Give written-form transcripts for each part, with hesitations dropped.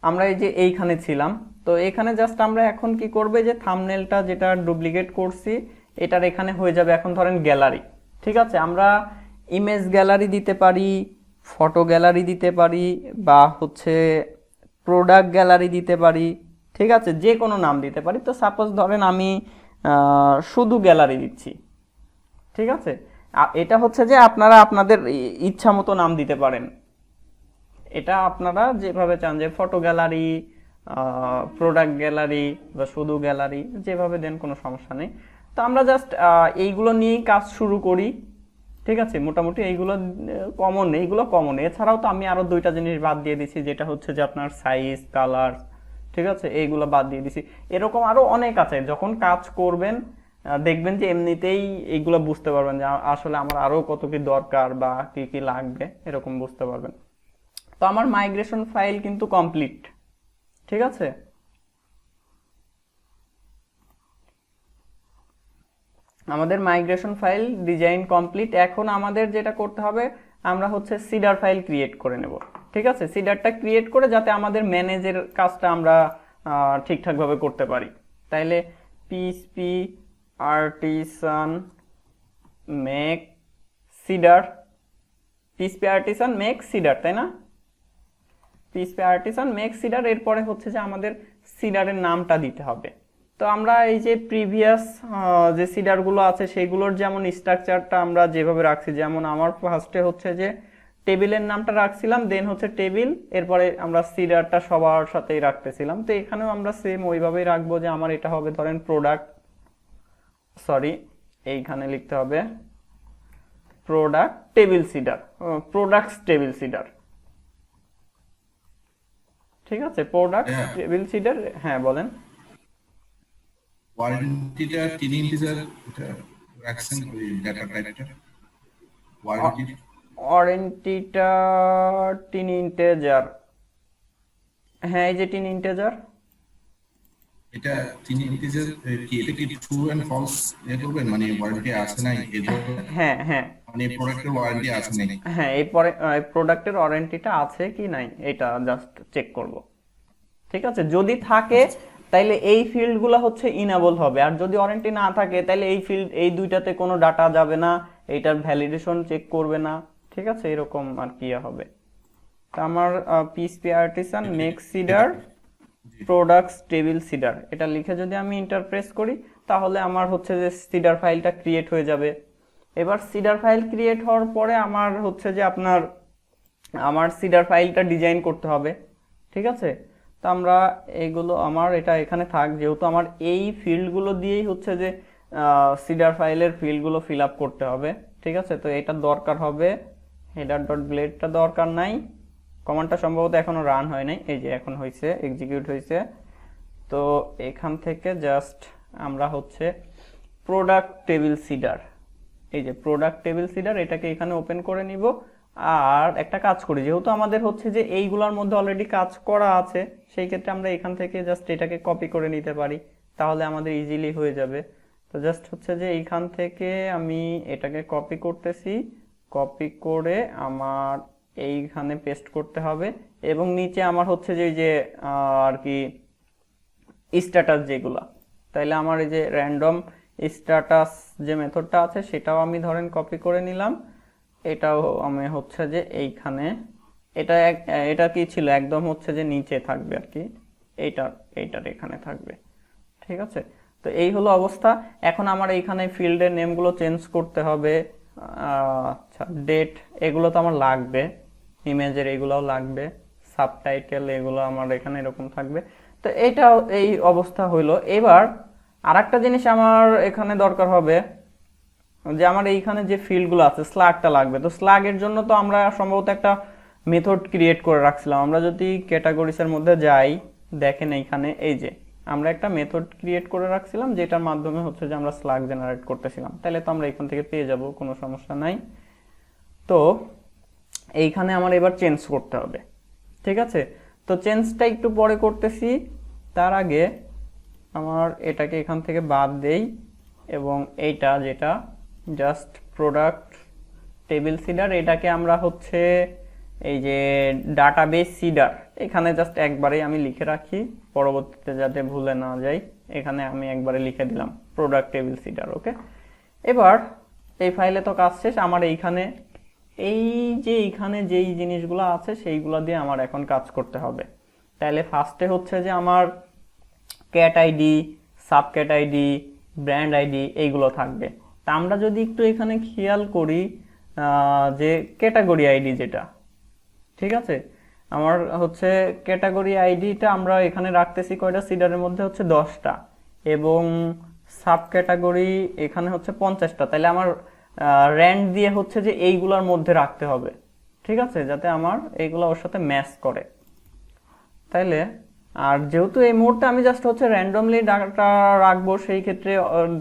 আমরা এই যে এইখানে ছিলাম, তো এখানে জাস্ট আমরা এখন কি করবে যে থাম্বনেলটা যেটা ডুপ্লিকেট করছি এটার এখানে হয়ে যাবে এখন ধরেন গ্যালারি। ঠিক আছে, আমরা ইমেজ গ্যালারি দিতে পারি, ফটো গ্যালারি দিতে পারি, বা হচ্ছে প্রোডাক্ট গ্যালারি দিতে পারি। ঠিক আছে, যে কোনো নাম দিতে পারি। তো সাপোজ ধরেন আমি শুধু গ্যালারি দিচ্ছি। ঠিক আছে, এটা হচ্ছে যে আপনারা আপনাদের ইচ্ছা মতো নাম দিতে পারেন। এটা আপনারা যেভাবে চান, যে ফটো গ্যালারি, প্রোডাক্ট গ্যালারি বা শুধু গ্যালারি, যেভাবে দেন কোনো সমস্যা নেই। তো আমরা জাস্ট এইগুলো নিয়েই কাজ শুরু করি। ঠিক আছে, মোটামুটি এইগুলো কমন। এছাড়াও তো আমি আরো দুইটা জিনিস বাদ দিয়ে দিছি, যেটা হচ্ছে যে আপনার সাইজ, কালার। ঠিক আছে, এইগুলো বাদ দিয়ে দিছি। এরকম আরো অনেক আছে। যখন কাজ করবেন দেখবেন যে এমনিতেই এইগুলো বুঝতে পারবেন যে আসলে আমার আরো কত কি দরকার বা কি কি লাগবে, এরকম বুঝতে পারবেন। তো আমার মাইগ্রেশন ফাইল কিন্তু কমপ্লিট। ঠিক আছে, আমাদের মাইগ্রেশন ফাইল ডিজাইন কমপ্লিট। এখন আমাদের যেটা করতে হবে, আমরা হচ্ছে সিডার ফাইল ক্রিয়েট করে নেব। ঠিক আছে, সিডারটা ক্রিয়েট করে যাতে আমাদের ম্যানেজের কাজটা আমরা ঠিকঠাকভাবে করতে পারি। তাইলে PHP artisan make seeder, PHP artisan make seeder, তাই না? পিএইচপি আর্টিসান মেক সিডার, এরপরে হচ্ছে যে আমাদের সিডারের নামটা দিতে হবে। তো আমরা এই যে প্রিভিয়াস যে সিডারগুলো আছে সেগুলোর যেমন স্ট্রাকচারটা আমরা যেভাবে রাখছি, যেমন আমার ফার্স্টে হচ্ছে যে টেবিলের নামটা রাখছিলাম, দেন হচ্ছে টেবিল, এরপরে আমরা সিডারটা সবার সাথেই রাখতেছিলাম। তো এখানেও আমরা সেম ওইভাবেই রাখবো, যে আমার এটা হবে ধরেন প্রোডাক্ট, সরি এইখানে লিখতে হবে product table seeder, products table seeder. ঠিক আছে, প্রোডাক্ট হ্যাঁ, টেবিল সিডার। হ্যাঁ বলেন। ওয়ারেন্টিটা 3 ইন্টিজার এটা রাখছেন ওই ডাটা টাইপটা ওয়ারেন্টি। ওয়ারেন্টিটা 3 ইন্টেজার। হ্যাঁ, এই যে 3 ইন্টেজার। এটা 3 ইন্টিজার কি এটা কি ট্রু এন্ড ফলস এ করবেন মানে ওয়ারেন্টি আছে নাই এই ধরনের, হ্যাঁ হ্যাঁ মানে প্রোডাক্টের ওয়ারেন্টি আছে নাই। হ্যাঁ, এই পরে প্রোডাক্টের ওয়ারেন্টিটা আছে কি নাই এটা জাস্ট চেক করব। ঠিক আছে, যদি থাকে আচ্ছা তাইলে এই ফিল্ডগুলো হচ্ছে ইনেবল হবে, আর যদি ওয়ারেন্টি না থাকে তাইলে এই ফিল্ড, এই দুইটাতে কোনো ডাটা যাবে না, এইটার ভ্যালিডেশন চেক করবে না। ঠিক আছে, এরকম আর কি হবে। তা আমার পিএইচপি আর্টিসান এটা মেক এটা সিডার জি প্রোডাক্টস টেবিল সিডার, এটা লিখে যদি আমি ইন্টারপ্রেস করি, তাহলে আমার হচ্ছে যে সিডার ফাইলটা ক্রিয়েট হয়ে যাবে। এবার সিডার ফাইল ক্রিয়েট হওয়ার পরে আমার হচ্ছে যে আপনার আমার সিডার ফাইলটা ডিজাইন করতে হবে। ঠিক আছে, তো আমরা এইগুলো, আমার এটা এখানে থাক, যেহেতু আমার এই ফিল্ডগুলো দিয়েই হচ্ছে যে সিডার ফাইলের ফিল্ডগুলো ফিল আপ করতে হবে। ঠিক আছে, তো এটা দরকার হবে। হেডার ডট ব্লেডটা দরকার নাই, কমান্ডটা সম্ভবত এখনো রান হয় নাই, এই যে এখন হয়েছে, এক্সিকিউট হয়েছে। তো এখান থেকে জাস্ট আমরা হচ্ছে প্রোডাক্ট টেবিল সিডার, এই যে প্রোডাক্ট টেবিল সিডার, এটাকে এখানে ওপেন করে নিব। আর একটা কাজ করি, যেহেতু আমাদের হচ্ছে যে এইগুলোর মধ্যে অলরেডি কাজ করা আছে, সেই ক্ষেত্রে আমরা এখান থেকে জাস্ট এটাকে কপি করে নিতে পারি, তাহলে আমাদের ইজিলি হয়ে যাবে। তো জাস্ট হচ্ছে যে এইখান থেকে আমি এটাকে কপি করতেছি, কপি করে আমার এইখানে পেস্ট করতে হবে, এবং নিচে আমার হচ্ছে যে এই যে আর কি স্ট্যাটাস যেগুলা, তাইলে আমার এই যে র্যান্ডম স্ট্যাটাস যে মেথডটা আছে সেটাও আমি ধরেন কপি করে নিলাম। এটাও আমি হচ্ছে যে এইখানে, এটা কি ছিল একদম হচ্ছে যে নিচে থাকবে আর কি, এইটার এইটার এখানে থাকবে। ঠিক আছে, তো এই হলো অবস্থা। এখন আমার এইখানে ফিল্ডের নেমগুলো চেঞ্জ করতে হবে। আচ্ছা, ডেট এগুলো তো আমার লাগবে, ইমেজের এগুলোও লাগবে, সাবটাইটেল এগুলো আমার এখানে এরকম থাকবে। তো এইটা, এই অবস্থা হইলো। এবার আরেকটা জিনিস আমার এখানে দরকার হবে, যে আমার এইখানে যে ফিল্ডগুলো আছে স্ল্যাগটা লাগবে। তো স্ল্যাগের জন্য তো আমরা সম্ভবত একটা মেথড ক্রিয়েট করে রাখছিলাম। আমরা যদি ক্যাটাগরিজের মধ্যে যাই, দেখেন এইখানে এই যে আমরা একটা মেথড ক্রিয়েট করে রাখছিলাম, যেটার মাধ্যমে হচ্ছে যে আমরা স্ল্যাগ জেনারেট করতেছিলাম। তাহলে তো আমরা এখান থেকে পেয়ে যাব, কোনো সমস্যা নাই। তো এইখানে আমার এবার চেঞ্জ করতে হবে। ঠিক আছে, তো চেঞ্জটা একটু পরে করতেছি, তার আগে আমার এটাকে এখান থেকে বাদ দেই, এবং এইটা যেটা জাস্ট প্রোডাক্ট টেবিল সিডার, এটাকে আমরা হচ্ছে এই যে ডাটাবেস সিডার, এখানে জাস্ট একবারেই আমি লিখে রাখি, পরবর্তীতে যাতে ভুলে না যাই। এখানে আমি একবারে লিখে দিলাম প্রোডাক্ট টেবিল সিডার। ওকে, এবার এই ফাইলে তো কাজ শেষ। আমার এইখানে এইখানে যেই জিনিসগুলো আছে সেইগুলো দিয়ে আমার এখন কাজ করতে হবে। তাহলে ফার্স্টে হচ্ছে যে আমার cat ID, sub cat ID, brand ID এইগুলো থাকবে। তা আমরা যদি একটু এখানে খেয়াল করি যে ক্যাটাগরি আইডি যেটা, ঠিক আছে, আমার হচ্ছে ক্যাটাগরি আইডিটা আমরা এখানে রাখতেছি কয়টা, সিডারের মধ্যে হচ্ছে 10টা, এবং সাব ক্যাটাগরি এখানে হচ্ছে 50টা। তাহলে আমার র্যান্ড দিয়ে হচ্ছে যে এইগুলোর মধ্যে রাখতে হবে, ঠিক আছে, যাতে আমার এইগুলো ওর সাথে ম্যাচ করে। তাইলে আর যেহেতু এই মুহূর্তে আমি জাস্ট হচ্ছে র্যান্ডমলি ডাটা রাখবো, সেই ক্ষেত্রে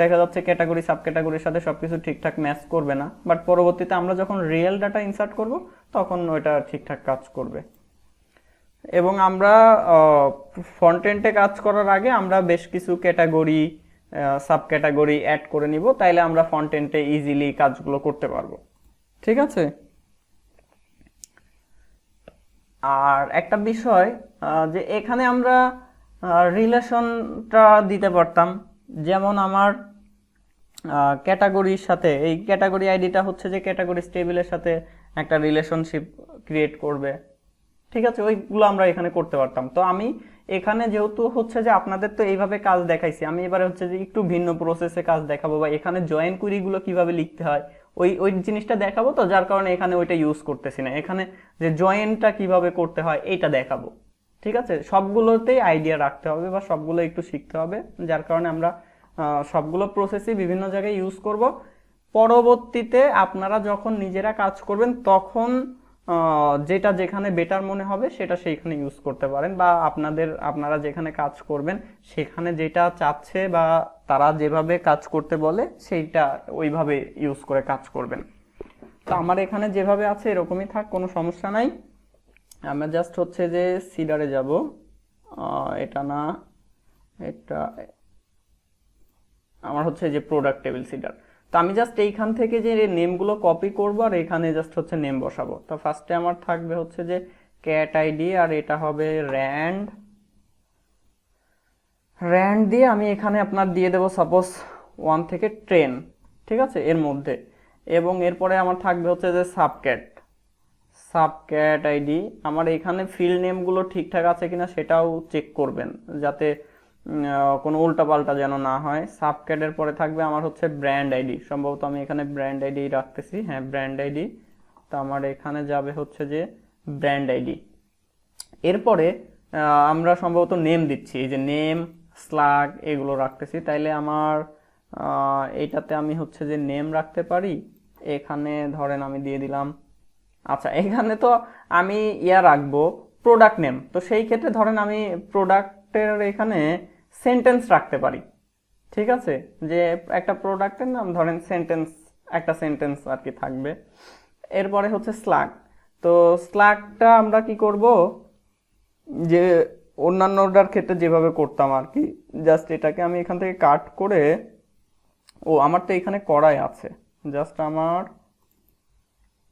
দেখা যাচ্ছে ক্যাটাগরি সাব ক্যাটাগরির সাথে সবকিছু ঠিকঠাক ম্যাচ করবে না, বাট পরবর্তীতে আমরা যখন রিয়েল ডাটা ইনসার্ট করব তখন ওইটা ঠিকঠাক কাজ করবে। এবং আমরা ফ্রন্ট এন্ডে কাজ করার আগে আমরা বেশ কিছু ক্যাটাগরি সাব ক্যাটাগরি অ্যাড করে নিব, তাইলে আমরা ফ্রন্ট এন্ডে ইজিলি কাজগুলো করতে পারবো, ঠিক আছে। আর একটা বিষয় যে এখানে আমরা রিলেশনটা দিতে পারতাম, যেমন আমার ক্যাটাগরির সাথে এই ক্যাটাগরি আইডিটা হচ্ছে যে ক্যাটাগরি টেবিলের সাথে একটা রিলেশনশিপ ক্রিয়েট করবে, ঠিক আছে, ওইগুলো আমরা এখানে করতে পারতাম। তো আমি এখানে যেহেতু হচ্ছে যে আপনাদের তো এইভাবে কাজ দেখাইছি, আমি এবারে হচ্ছে যে একটু ভিন্ন প্রসেসে কাজ দেখাবো, বা এখানে জয়েন কুইরিগুলো কিভাবে লিখতে হয় ওই জিনিসটা দেখাবো। তো যার কারণে এখানে ওইটা ইউজ করতেছি না, এখানে যে জয়েনটা কিভাবে করতে হয় এইটা দেখাবো, ঠিক আছে। সবগুলোতেই আইডিয়া রাখতে হবে বা সবগুলো একটু শিখতে হবে, যার কারণে আমরা সবগুলো প্রসেসই বিভিন্ন জায়গায় ইউজ করব। পরবর্তীতে আপনারা যখন নিজেরা কাজ করবেন তখন যেটা যেখানে বেটার মনে হবে সেটা সেইখানে ইউজ করতে পারেন, বা আপনারা যেখানে কাজ করবেন সেখানে যেটা চাচ্ছে বা তারা যেভাবে কাজ করতে বলে সেইটা ওইভাবে ইউজ করে কাজ করবেন। তো আমার এখানে যেভাবে আছে এরকমই থাক, কোনো সমস্যা নাই। আমরা জাস্ট হচ্ছে যে সিডারে যাব, এটা না, এটা আমার হচ্ছে যে প্রোডাক্ট টেবিল সিডার। তো আমি জাস্ট এইখান থেকে যে নেমগুলো কপি করব আর এখানে জাস্ট হচ্ছে নেম বসাবো। তো ফার্স্টে আমার থাকবে হচ্ছে যে ক্যাট আইডি, আর এটা হবে র্যান্ড দিয়ে আমি এখানে আপনার দিয়ে দেবো সাপোজ 1 থেকে 10, ঠিক আছে, এর মধ্যে। এবং এরপরে আমার থাকবে হচ্ছে যে সাবক্যাট আইডি। আমার এখানে ফিল্ড নেমগুলো ঠিকঠাক আছে কিনা সেটাও চেক করবেন, যাতে কোনো উল্টাপাল্টা যেন না হয়। সাবক্যাটের পরে থাকবে আমার হচ্ছে ব্র্যান্ড আইডি, সম্ভবত আমি এখানে ব্র্যান্ড আইডি রাখতেছি, হ্যাঁ ব্র্যান্ড আইডি। তো আমার এখানে যাবে হচ্ছে যে ব্র্যান্ড আইডি। এরপরে আমরা সম্ভবত নেম দিচ্ছি, এই যে নেম স্লাগ এগুলো রাখতেছি। তাইলে আমার এইটাতে আমি হচ্ছে যে নেম রাখতে পারি, এখানে ধরেন আমি দিয়ে দিলাম, আচ্ছা এখানে তো আমি রাখবো প্রোডাক্ট নেম। তো সেই ক্ষেত্রে ধরেন আমি প্রোডাক্টের এখানে সেন্টেন্স রাখতে পারি, ঠিক আছে, যে একটা প্রোডাক্টের নাম ধরেন একটা সেন্টেন্স আর কি থাকবে। এরপরে হচ্ছে স্লাগ। তো স্লাগটা আমরা কি করব, যে অন্যান্যটার ক্ষেত্রে যেভাবে করতাম আর কি, জাস্ট এটাকে আমি এখান থেকে কাট করে, আমার তো এখানে করাই আছে, জাস্ট আমার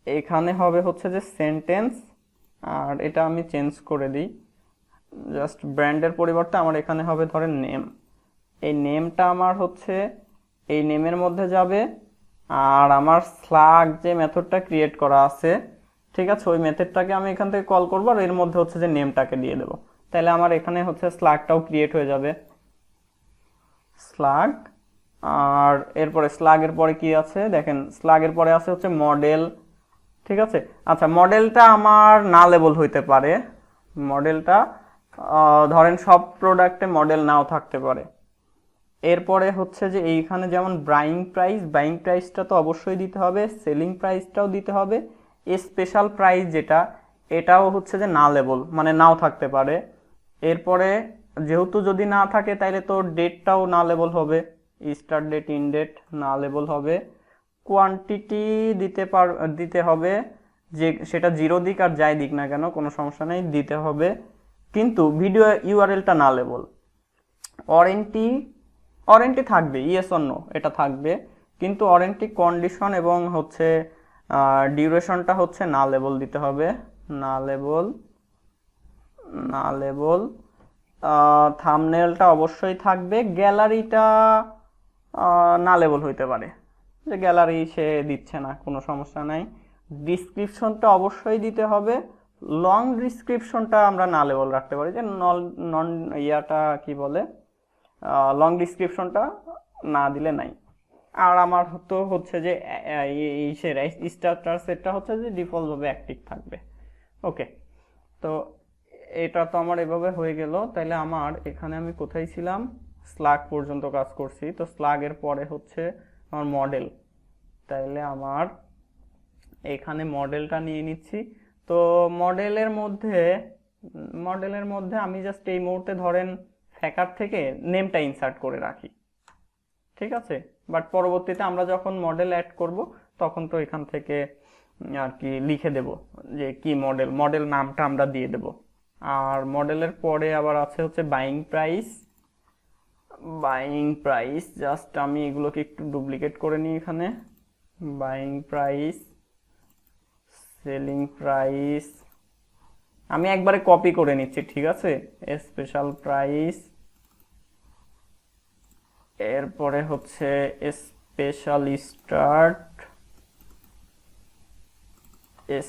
এখানে হবে হচ্ছে যে সেন্টেন্স, আর এটা আমি চেঞ্জ করে দিই, জাস্ট ব্র্যান্ডের পরিবর্তে আমার এখানে হবে ধরেন নেম। এই নেমটা আমার হচ্ছে এই নেমের মধ্যে যাবে, আর আমার স্লাগ যে মেথডটা ক্রিয়েট করা আছে, ঠিক আছে, ওই মেথডটাকে আমি এখান থেকে কল করবো, আর এর মধ্যে হচ্ছে যে নেমটাকে দিয়ে দেবো। তাহলে আমার এখানে হচ্ছে স্লাগটাও ক্রিয়েট হয়ে যাবে, স্লাগ। আর এরপরে স্লাগের পরে কি আছে দেখেন, স্লাগের পরে আছে হচ্ছে মডেল, ঠিক আছে। আচ্ছা মডেলটা আমার না লেবল হইতে পারে, মডেলটা ধরেন সব প্রোডাক্টে মডেল নাও থাকতে পারে। এরপরে হচ্ছে যে এইখানে যেমন বাইং প্রাইসটা তো অবশ্যই দিতে হবে, সেলিং প্রাইসটাও দিতে হবে, স্পেশাল প্রাইস যেটা এটাও হচ্ছে যে না লেবল, মানে নাও থাকতে পারে। এরপরে যেহেতু যদি না থাকে তাইলে তো ডেটটাও না লেবল হবে, স্টার্ট ডেট ইন ডেট না লেবল হবে। কোয়ান্টিটি দিতে হবে, যে সেটা 0 দিক আর যাই দিক না কেন কোনো সমস্যা নেই, দিতে হবে, কিন্তু ভিডিও ইউআরএলটা না লেবল। ওয়ারেন্টি থাকবে, ইয়েস অর নো এটা থাকবে, কিন্তু ওয়ারেন্টি কন্ডিশন এবং হচ্ছে ডিউরেশনটা হচ্ছে না লেবল দিতে হবে, না লেবল, না লেবল। থাম্বনেলটা অবশ্যই থাকবে, গ্যালারিটা না লেবল হইতে পারে, যে গ্যালারি সে দিচ্ছে না, কোনো সমস্যা নাই। ডিসক্রিপশনটা অবশ্যই দিতে হবে, লং ডিসক্রিপশনটা আমরা না লেবল রাখতে পারি, যে নন ইয়াটা কি বলে, লং ডিসক্রিপশনটা না দিলে নাই। আর আমার তো হচ্ছে যে স্টার্টার সেটটা হচ্ছে যে ডিফল্টভাবে অ্যাক্টিভ থাকবে। ওকে, তো এটা তো আমার এভাবে হয়ে গেল। তাইলে আমার এখানে আমি কোথায় ছিলাম, স্লাগ পর্যন্ত কাজ করছি। তো স্লাগের পরে হচ্ছে আমার মডেল, তাইলে আমার এখানে মডেলটা নিয়ে নিচ্ছি। তো মডেলের মধ্যে আমি জাস্ট এই মুহূর্তে ধরেন ফ্যাকার থেকে নেমটা ইনসার্ট করে রাখি, ঠিক আছে। বাট পরবর্তীতে আমরা যখন মডেল অ্যাড করব তখন তো এখান থেকে আর কি লিখে দেব যে কি মডেল নামটা আমরা দিয়ে দেব। আর মডেলের পরে আবার আছে হচ্ছে বাইং প্রাইস। জাস্ট আমি এগুলোকে একটু ডুপ্লিকেট করে নিই এখানে। বাইং প্রাইস, সেলিং প্রাইস আমি একবারে কপি করে নিচ্ছি, ঠিক আছে। স্পেশাল প্রাইস, এরপরে হচ্ছে special start,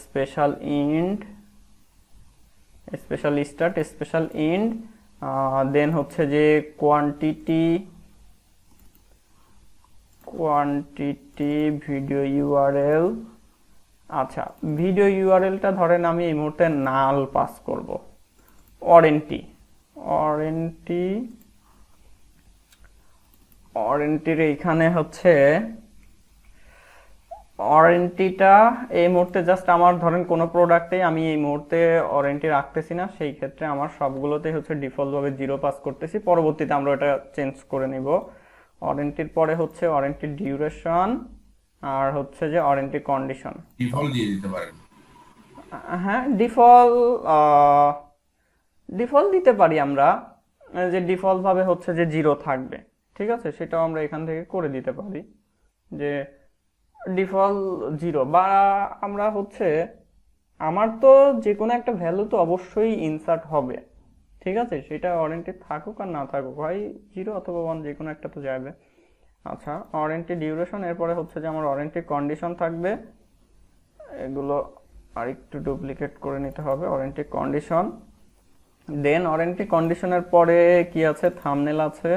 special end, special start, special end, then হচ্ছে যে কোয়ান্টিটি ভিডিও ইউআরএল। আচ্ছা, ভিডিও ইউআরএলটা ধরেন আমি এই মুহূর্তে নাল পাস করব। ওয়ারেন্টির এইখানে হচ্ছে ওয়ারেন্টিটা এই মুহূর্তে জাস্ট আমার ধরেন কোনো প্রোডাক্টে আমি এই মুহূর্তে ওয়ারেন্টি রাখতেছি না, সেই ক্ষেত্রে আমার সবগুলোতে হচ্ছে ডিফল্টভাবে 0 পাস করতেছি। পরবর্তীতে আমরা এটা চেঞ্জ করে নিব। ওয়ারেন্টির পরে হচ্ছে ওয়ারেন্টি ডিউরেশন, আর হচ্ছে যে ওয়ারেন্টি কন্ডিশন। ডিফল্ট দিয়ে দিতে পারেন। হ্যাঁ, ডিফল্ট দিতে পারি আমরা, যে ডিফল্ট ভাবে হচ্ছে যে 0 থাকবে, ঠিক আছে। সেটাও আমরা এখান থেকে করে দিতে পারি যে ডিফল্ট 0, বা আমরা হচ্ছে আমার তো যে কোনো একটা ভ্যালু তো অবশ্যই ইনসার্ট হবে, ঠিক আছে। সেটা ওয়ারেন্টি থাকুক আর না থাকুক, হয় 0 অথবা 1, যে কোনো একটা তো যাবে। আচ্ছা, ওয়ারেন্টি ডিউরেশন, এরপরে হচ্ছে যে আমার ওয়ারেন্টি কন্ডিশন থাকবে। এগুলো আরেকটু ডুপ্লিকেট করে নিতে হবে। ওয়ারেন্টি কন্ডিশন, দেন ওয়ারেন্টি কন্ডিশনের পরে কি আছে, থাম্বনেল আছে,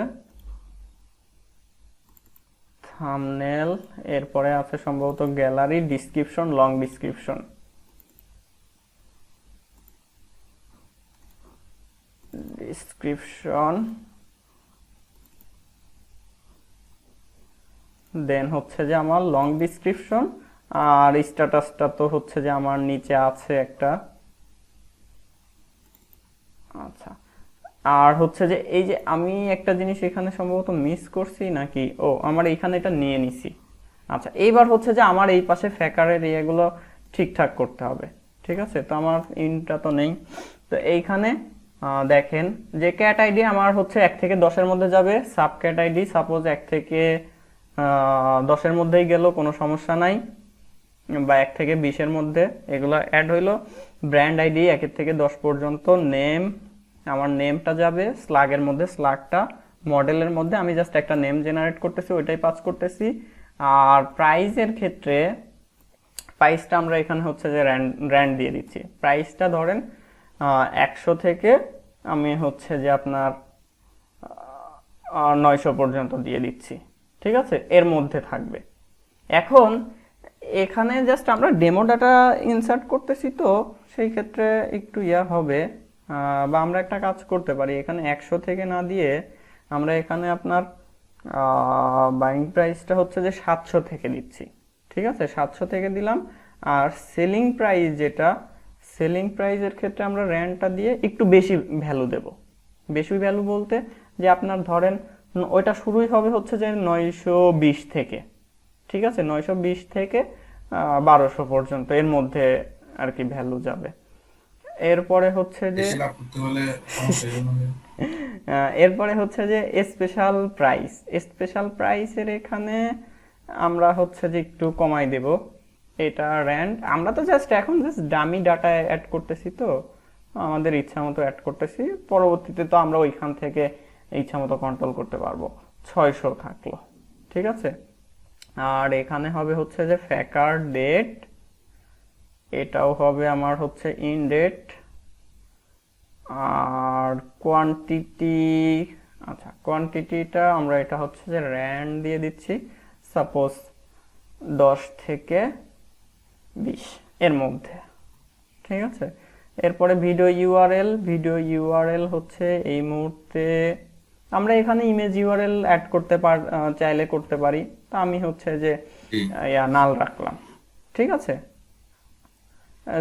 থাম্বনেল, এরপরে আছে সম্ভবত গ্যালারি, ডিসক্রিপশন, লং ডিসক্রিপশন। দেন হচ্ছে যে আমার লং ডিসক্রিপশন, আর স্ট্যাটাসটা তো হচ্ছে যে আমার নিচে আছে একটা। আচ্ছা, আর হচ্ছে যে এই যে আমি একটা জিনিস এখানে সম্ভবত মিস করছি নাকি, ও আমার এইখানে এটা নিয়ে নিছি। আচ্ছা, এইবার হচ্ছে যে আমার এই পাশে ফ্যাকারের ইয়েগুলো ঠিকঠাক করতে হবে, ঠিক আছে। তো আমার ইনটা তো নেই, তো এইখানে দেখেন যে ক্যাট আইডি আমার হচ্ছে 1 থেকে 10-এর মধ্যে যাবে। সাব ক্যাট আইডি সাপোজ 1 থেকে 10-এর মধ্যেই গেল, কোনো সমস্যা নাই, বা 1 থেকে 20-এর মধ্যে, এগুলো অ্যাড হইলো। ব্র্যান্ড আইডি 1 থেকে 10 পর্যন্ত। নেম, আমার নেমটা যাবে স্লাগের মধ্যে, স্লাগটা মডেলের মধ্যে আমি জাস্ট একটা নেম জেনারেট করতেছি, ওইটাই পাস করতেছি। আর প্রাইসের ক্ষেত্রে প্রাইসটা আমরা এখানে হচ্ছে যে র্যান্ড দিয়ে দিচ্ছি। প্রাইসটা ধরেন 100 থেকে আমি হচ্ছে যে আপনার 900 পর্যন্ত দিয়ে দিচ্ছি, ঠিক আছে, এর মধ্যে থাকবে। এখন এখানে জাস্ট আমরা ডেমো ডাটা ইনসার্ট করতেছি, তো সেই ক্ষেত্রে একটু হবে, বা আমরা একটা কাজ করতে পারি, এখানে 100 থেকে না দিয়ে আমরা এখানে আপনার বাইং প্রাইসটা হচ্ছে যে 700 থেকে দিচ্ছি, ঠিক আছে, 700 থেকে দিলাম। আর সেলিং প্রাইস যেটা, সেলিং প্রাইসের ক্ষেত্রে আমরা র্যান্ডটা দিয়ে একটু বেশি ভ্যালু দেব। বেশি ভ্যালু বলতে যে আপনার ধরেন ওইটা শুরুই হবে হচ্ছে যে 920 থেকে, ঠিক আছে, 920 থেকে 1200 পর্যন্ত, এর মধ্যে আর কি ভ্যালু যাবে। এরপরে হচ্ছে যে এরপরে হচ্ছে যে স্পেশাল প্রাইসের এখানে আমরা হচ্ছে যে একটু কমাই দেব, এটা র্যান্ড, আমরা তো জাস্ট এখন জাস্ট ডামি ডাটা অ্যাড করতেছি, তো আমাদের ইচ্ছা মতো অ্যাড করতেছি, পরবর্তীতে তো আমরা ওইখান থেকে ইচ্ছা মতো কন্ট্রোল করতে পারবো। 600 থাকলো, ঠিক আছে। আর এখানে হবে হচ্ছে যে ফ্যাকার ডেট, এটাও হবে আমার হচ্ছে ইন ডেট। আর কোয়ান্টিটি, আচ্ছা কোয়ান্টিটিটা আমরা এটা হচ্ছে যে র্যান্ড দিয়ে দিচ্ছি, সাপোজ 10 থেকে 20 এর মধ্যে, ঠিক আছে। এরপরে ভিডিও ইউআরএল, ভিডিও ইউআরএল হচ্ছে এই মুহূর্তে আমরা এখানে ইমেজ ইউআরএল অ্যাড করতে চাইলে করতে পারি, তা আমি হচ্ছে যে নাল রাখলাম, ঠিক আছে।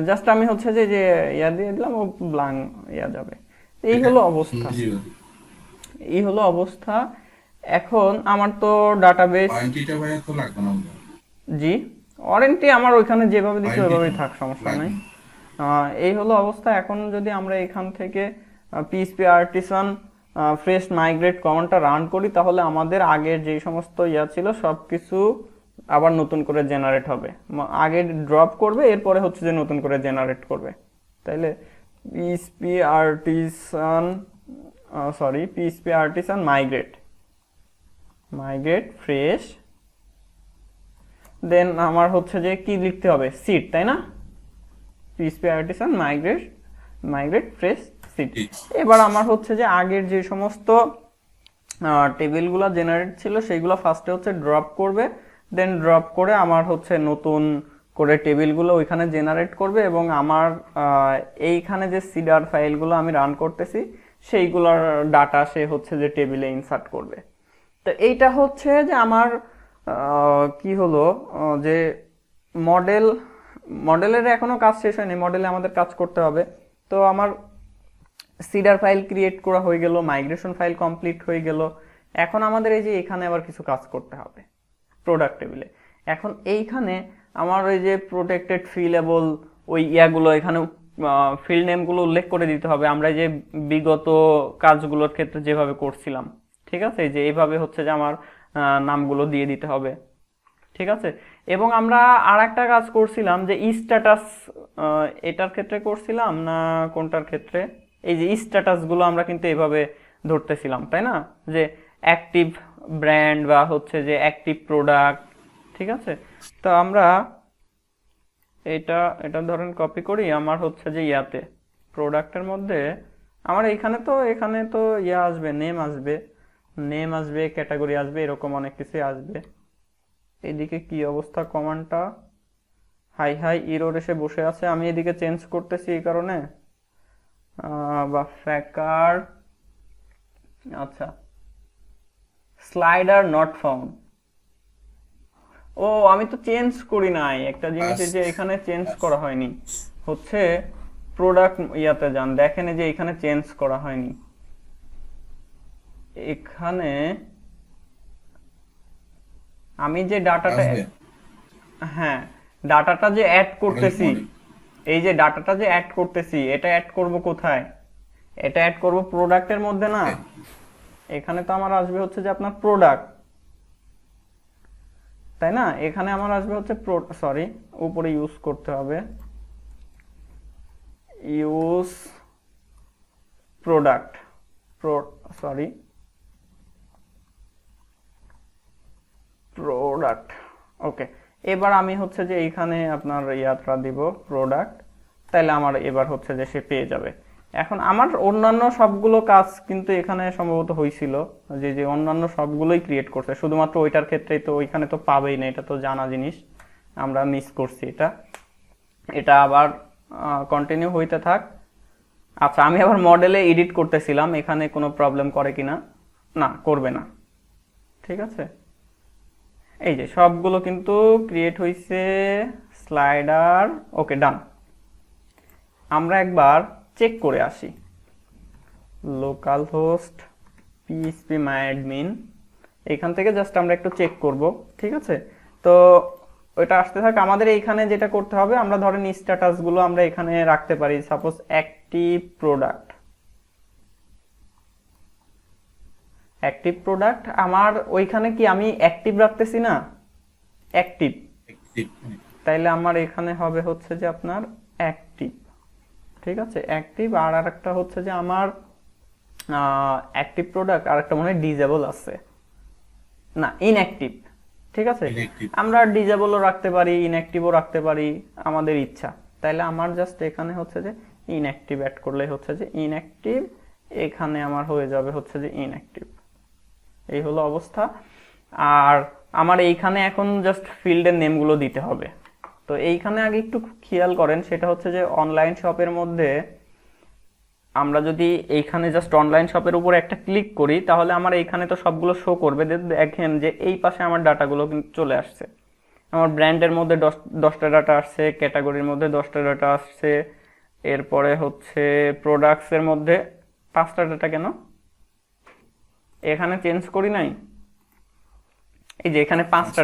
জাস্ট আমি হচ্ছে যে যে ইয়া দিয়ে দিলাম, ও ব্লাঙ্ক ইয়া যাবে। এই হলো অবস্থা, এই হলো অবস্থা। এখন আমার তো ডাটাবেস, কোয়ান্টিটিটা ভাই তো লাগবে না। জি ওয়ারেন্টি আমার ওইখানে যেভাবে দিচ্ছে Quantity ওইভাবেই থাক, সমস্যা নাই। এই হলো অবস্থা। এখন যদি আমরা এখান থেকে পিএইচপি আর্টিসান ফ্রেশ মাইগ্রেট কমান্ডটা রান করি, তাহলে আমাদের আগের যে সমস্ত ইয়া ছিল সব কিছু আবার নতুন করে জেনারেট হবে। আগে ড্রপ করবে, এরপরে হচ্ছে যে নতুন করে জেনারেট করবে। তাইলে PHP artisan PHP artisan migrate fresh, then আমার হচ্ছে যে কি লিখতে হবে, সিট, তাই না? PHP artisan migrate fresh seed. এবার আমার হচ্ছে যে আগের যে সমস্ত টেবিলগুলো জেনারেট ছিল সেইগুলো ফার্স্টে হচ্ছে ড্রপ করবে, দেন ড্রপ করে আমার হচ্ছে নতুন করে টেবিলগুলো ওইখানে জেনারেট করবে, এবং আমার এইখানে যে সিডার ফাইলগুলো আমি রান করতেছি সেইগুলোর ডাটা সে হচ্ছে যে টেবিলে ইনসার্ট করবে। তো এইটা হচ্ছে যে আমার কি হলো, যে মডেলের এখনো কাজ শেষ হয়নি, মডেলে আমাদের কাজ করতে হবে। তো আমার সিডার ফাইল ক্রিয়েট করা হয়ে গেল, মাইগ্রেশন ফাইল কমপ্লিট হয়ে গেল। এখন আমাদের এই যে এখানে আবার কিছু কাজ করতে হবে প্রোডাক্ট টেবিলে। এখন এইখানে আমার ওই যে প্রোটেক্টেড ফিলেবল ওই ইয়াগুলো, এখানে ফিল্ড নেমগুলো উল্লেখ করে দিতে হবে, আমরা যে বিগত কাজগুলোর ক্ষেত্রে যেভাবে করছিলাম, ঠিক আছে। যে এইভাবে হচ্ছে যে আমার নামগুলো দিয়ে দিতে হবে, ঠিক আছে। এবং আমরা আর একটা কাজ করছিলাম যে স্ট্যাটাস, এটার ক্ষেত্রে করছিলাম না কোনটার ক্ষেত্রে, এই যে স্ট্যাটাসগুলো আমরা কিন্তু এইভাবে ধরতেছিলাম, তাই না? যে অ্যাক্টিভ ব্র্যান্ড বা হচ্ছে যে অ্যাক্টিভ প্রোডাক্ট, ঠিক আছে। তো আমরা এটা ধরেন কপি করি, আমার হচ্ছে যে ইয়াতে প্রোডাক্টের মধ্যে আমার এখানে তো ইয়া আসবে, নেম আসবে, ক্যাটাগরি আসবে, এরকম অনেক কিছু আসবে। এদিকে কি অবস্থা, কমান্ডটা হাই ইরর এসে বসে আছে, আমি এদিকে চেঞ্জ করতেছি এই কারণে, বা ফ্যাকার, আচ্ছা স্লাইডার নট ফাউন্ড। ও আমি তো চেঞ্জ করি নাই একটা জিনিস, যে এখানে চেঞ্জ করা হয়নি, হচ্ছে প্রোডাক্ট ইয়াতে যান, দেখেন যে এখানে চেঞ্জ করা হয়নি। এখানে আমি যে ডাটাটা, হ্যাঁ ডাটাটা যে অ্যাড করতেছি, এই যে ডাটাটা যে অ্যাড করতেছি, এটা অ্যাড করব কোথায়? এটা অ্যাড করব প্রোডাক্টের মধ্যে না? এখানে তো আমার আসবে হচ্ছে যে আপনার প্রোডাক্ট, তাই না? এখানে আমার আসবে হচ্ছে উপরে ইউজ করতে হবে, ইউজ প্রোডাক্ট, প্রোডাক্ট, ওকে। এবার আমি হচ্ছে যে এইখানে আপনার ইয়াত্রা দিব প্রোডাক্ট, তাহলে আমার এবার হচ্ছে যে সে পেয়ে যাবে। এখন আমার অন্যান্য সবগুলো কাজ কিন্তু এখানে সম্ভবত হয়েছিল, যে অন্যান্য সবগুলোই ক্রিয়েট করছে, শুধুমাত্র ওইটার ক্ষেত্রেই তো ওইখানে তো পাবেই না, এটা তো জানা জিনিস, আমরা মিস করছি এটা আবার কন্টিনিউ হইতে থাক। আচ্ছা আমি আবার মডেলে এডিট করতেছিলাম, এখানে কোনো প্রবলেম করে কিনা, না করবে না, ঠিক আছে। এই যে সবগুলো কিন্তু ক্রিয়েট হয়েছে, স্লাইডার, ওকে ডান। আমরা একবার চেক করে আসি, লোকাল হোস্ট পিএইচপি মাই অ্যাডমিন, এখান থেকে জাস্ট আমরা একটু চেক করব, ঠিক আছে। তো ওইটা আসতে থাক। আমাদের এইখানে যেটা করতে হবে, আমরা ধরেন স্ট্যাটাসগুলো আমরা এখানে রাখতে পারি, সাপোজ অ্যাক্টিভ আমার ওইখানে কি আমি অ্যাক্টিভ রাখতেছি না, অ্যাক্টিভ, তাইলে আমার এখানে হবে হচ্ছে যে আপনার অ্যাক্টিভ, ঠিক আছে, অ্যাক্টিভ। আর আরেকটা হচ্ছে যে আমার অ্যাক্টিভ প্রোডাক্ট, আর একটা মনে হয় ডিজেবল আছে, না ইনঅ্যাক্টিভ, ঠিক আছে। ইনঅ্যাক্টিভ। আমরা ডিজেবলও রাখতে পারি, ইনঅ্যাক্টিভও রাখতে পারি, আমাদের ইচ্ছা। তাইলে আমার জাস্ট এখানে হচ্ছে যে ইনঅ্যাক্টিভ অ্যাড করলেই হচ্ছে যে ইনঅ্যাক্টিভ, এখানে আমার হয়ে যাবে হচ্ছে যে ইনঅ্যাক্টিভ। এই হলো অবস্থা। আর আমার এইখানে এখন জাস্ট ফিল্ডের নেমগুলো দিতে হবে। তো এইখানে আগে একটু খেয়াল করেন, সেটা হচ্ছে যে অনলাইন শপের মধ্যে আমরা যদি এইখানে জাস্ট অনলাইন শপের উপর একটা ক্লিক করি, তাহলে আমার এইখানে তো সবগুলো শো করবে। দেখেন যে এই পাশে আমার ডাটাগুলো কিন্তু চলে আসছে। আমার ব্র্যান্ডের মধ্যে 10টা ডাটা আসছে, ক্যাটাগরির মধ্যে 10টা ডাটা আসছে, এরপরে হচ্ছে প্রোডাক্টসের মধ্যে 5টা ডাটা। কেন এখানে চেঞ্জ করি নাই? এই যে এখানে 5টা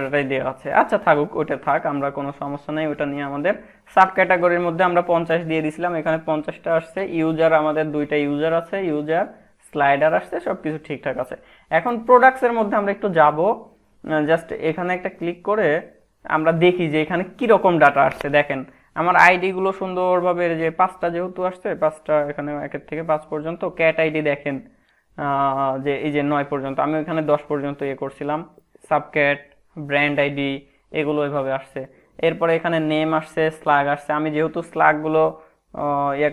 ডাটাই দেওয়া আছে। আচ্ছা থাকুক, ওটা থাক, আমরা কোনো সমস্যা নাই ওটা নিয়ে। আমাদের সাব ক্যাটাগরির মধ্যে আমরা 50 দিয়ে দিছিলাম, এখানে 50টা আসছে। ইউজার আমাদের 2টা ইউজার আছে, ইউজার স্লাইডার আসছে, সবকিছু ঠিকঠাক আছে। এখন প্রোডাক্টসের মধ্যে আমরা একটু যাব, জাস্ট এখানে একটা ক্লিক করে আমরা দেখি যে এখানে কি রকম ডাটা আসছে। দেখেন আমার আইডি গুলো সুন্দরভাবে, যে 5টা যেহেতু আসছে, 5টা এখানে 1 থেকে 5 পর্যন্ত। ক্যাট আইডি দেখেন যে এই যে 9 পর্যন্ত, আমি ওইখানে 10 পর্যন্ত করছিলাম। সাবক্যাট, ব্র্যান্ড আইডি, এগুলো এভাবে আসছে। এরপরে এখানে নেম আসছে, স্ল্যাগ আসছে। আমি যেহেতু স্ল্যাগ গুলো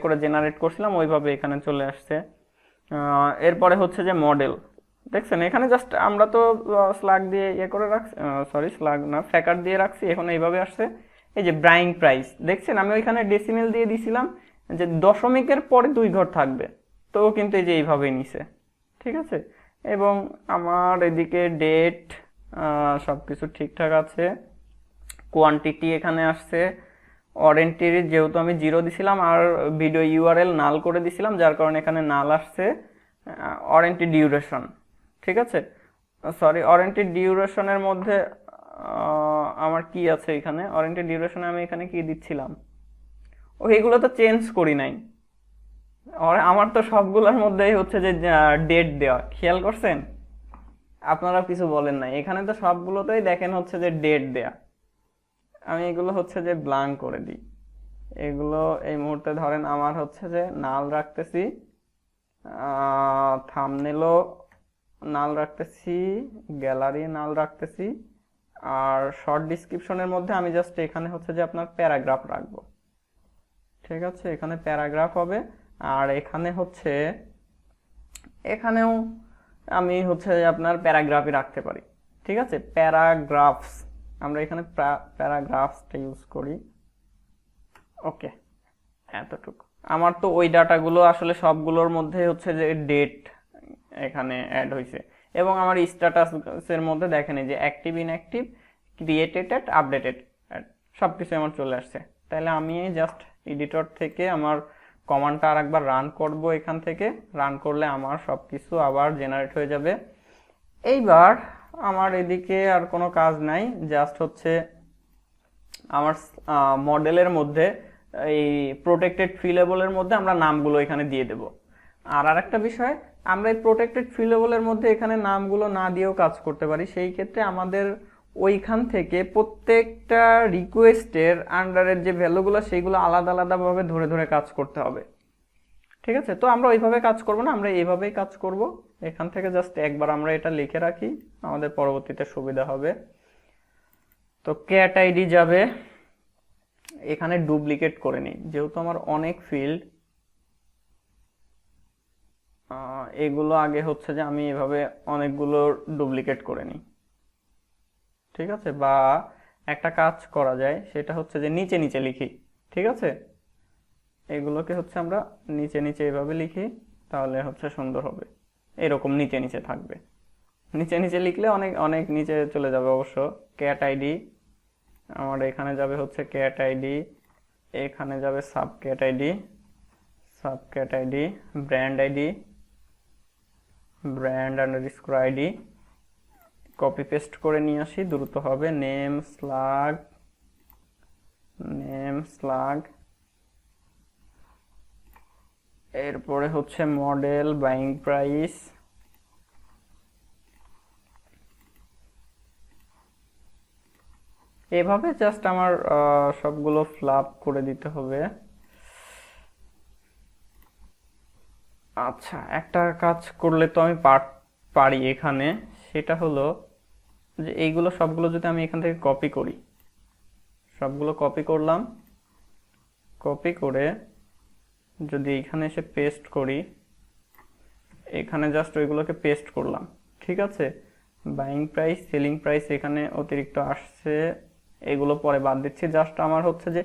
করে জেনারেট করছিলাম, ওইভাবে এখানে চলে আসছে। এরপরে হচ্ছে যে মডেল, দেখছেন এখানে জাস্ট আমরা তো স্ল্যাগ দিয়ে করে রাখছি, সরি স্ল্যাগ না, ফ্যাকার দিয়ে রাখছি, এখন এইভাবে আসছে। এই যে ব্রাইং প্রাইস দেখছেন, আমি ওইখানে ডেসিমেল দিয়ে দিছিলাম যে দশমিকের পরে 2 ঘর থাকবে, তো কিন্তু এই যে এইভাবেই নিছে, ঠিক আছে। এবং আমার এদিকে ডেট সবকিছু ঠিকঠাক আছে। কোয়ান্টিটি এখানে আসছে। ওয়ারেন্টির যেহেতু আমি 0 দিছিলাম, আর ভিডিও ইউআরএল নাল করে দিছিলাম, যার কারণে এখানে নাল আসছে। ওয়ারেন্টি ডিউরেশন, ঠিক আছে, সরি ওয়ারেন্টি ডিউরেশনের মধ্যে আমার কি আছে এখানে, ওয়ারেন্টি ডিউরেশনে আমি এখানে কি দিচ্ছিলাম, ও এগুলো তো চেঞ্জ করি নাই। আমার তো সবগুলোর মধ্যেই হচ্ছে যে ডেট দেওয়া, খেয়াল করছেন? আপনারা কিছু বলেন নাই, এখানে তো সবগুলোতেই দেখেন হচ্ছে যে ডেট দেয়া। আমি এগুলো হচ্ছে যে ব্ল্যাঙ্ক করে দিই। এগুলো এই মুহূর্তে ধরেন আমার হচ্ছে যে নাল রাখতেছি, থাম্বনেলও নাল রাখতেছি, গ্যালারি নাল রাখতেছি। আর শর্ট ডিসক্রিপশনের মধ্যে আমি জাস্ট এখানে হচ্ছে যে আপনার প্যারাগ্রাফ রাখবো, ঠিক আছে, এখানে প্যারাগ্রাফ হবে। আর এখানে হচ্ছে এখানেও আমি হচ্ছে আপনার প্যারাগ্রাফই রাখতে পারি, ঠিক আছে, প্যারাগ্রাফস। আমরা এখানে প্যারাগ্রাফসটা ইউজ করি। ওকে, এতটুকু। আমার তো ওই ডাটাগুলো আসলে সবগুলোর মধ্যে হচ্ছে যে ডেট এখানে অ্যাড হয়েছে। এবং আমার স্ট্যাটাসের মধ্যে দেখেন এই যে অ্যাক্টিভ, ইনঅ্যাক্টিভ, ক্রিয়েটেড, আপডেটেড, সবকিছু আমার চলে আসছে। তাহলে আমি জাস্ট এডিটর থেকে আমার কমান্ডটা আর একবার রান করব। এখান থেকে রান করলে আমার সবকিছু আবার জেনারেট হয়ে যাবে। এইবার আমার এদিকে আর কোনো কাজ নাই, জাস্ট হচ্ছে আমার মডেলের মধ্যে এই প্রোটেক্টেড ফিলেবলের মধ্যে আমরা নামগুলো এখানে দিয়ে দেব। আর আরেকটা বিষয়, আমরা এই প্রোটেক্টেড ফিলেবলের মধ্যে এখানে নামগুলো না দিয়েও কাজ করতে পারি। সেই ক্ষেত্রে আমাদের ওইখান থেকে প্রত্যেকটা রিকোয়েস্টের আন্ডারের যে ভ্যালুগুলো, সেইগুলো আলাদা আলাদাভাবে ধরে ধরে কাজ করতে হবে, ঠিক আছে। তো আমরা ওইভাবে কাজ করব না, আমরা এইভাবেই কাজ করব। এখান থেকে জাস্ট একবার আমরা এটা লিখে রাখি, আমাদের পরবর্তীতে সুবিধা হবে। তো ক্যাট আইডি যাবে, এখানে ডুপ্লিকেট করে নিই, যেহেতু আমার অনেক ফিল্ড, এগুলো আগে হচ্ছে যে আমি এভাবে অনেকগুলো ডুপ্লিকেট করে নিই, ঠিক আছে। বা একটা কাজ করা যায়, সেটা হচ্ছে যে নিচে নিচে লিখি, ঠিক আছে। এগুলোকে হচ্ছে আমরা নিচে নিচে এভাবে লিখি, তাহলে হচ্ছে সুন্দর হবে। এরকম নিচে নিচে থাকবে, নিচে নিচে লিখলে অনেক অনেক নিচে চলে যাবে অবশ্য। ক্যাট আইডি আমার এখানে যাবে হচ্ছে ক্যাট আইডি, এখানে যাবে sub cat ID, sub cat ID, brand ID, brand underscore ID. Copy paste করে নিয়ে আসি, দ্রুত হবে। নেম স্ল্যাগ, এরপরে হচ্ছে মডেল, বাইং প্রাইস, এভাবে জাস্ট আমার সবগুলো ফ্লাপ করে দিতে হবে। আচ্ছা, একটা কাজ করলে তো আমি পারি এখানে, সেটা হলো যে এইগুলো সবগুলো যদি আমি এখান থেকে কপি করি, সবগুলো কপি করলাম, কপি করে যদি এখানে এসে পেস্ট করি, এখানে জাস্ট ওইগুলোকে পেস্ট করলাম, ঠিক আছে। বাইং প্রাইস, সেলিং প্রাইস এখানে অতিরিক্ত আসছে, এগুলো পরে বাদ দিচ্ছি। জাস্ট আমার হচ্ছে যে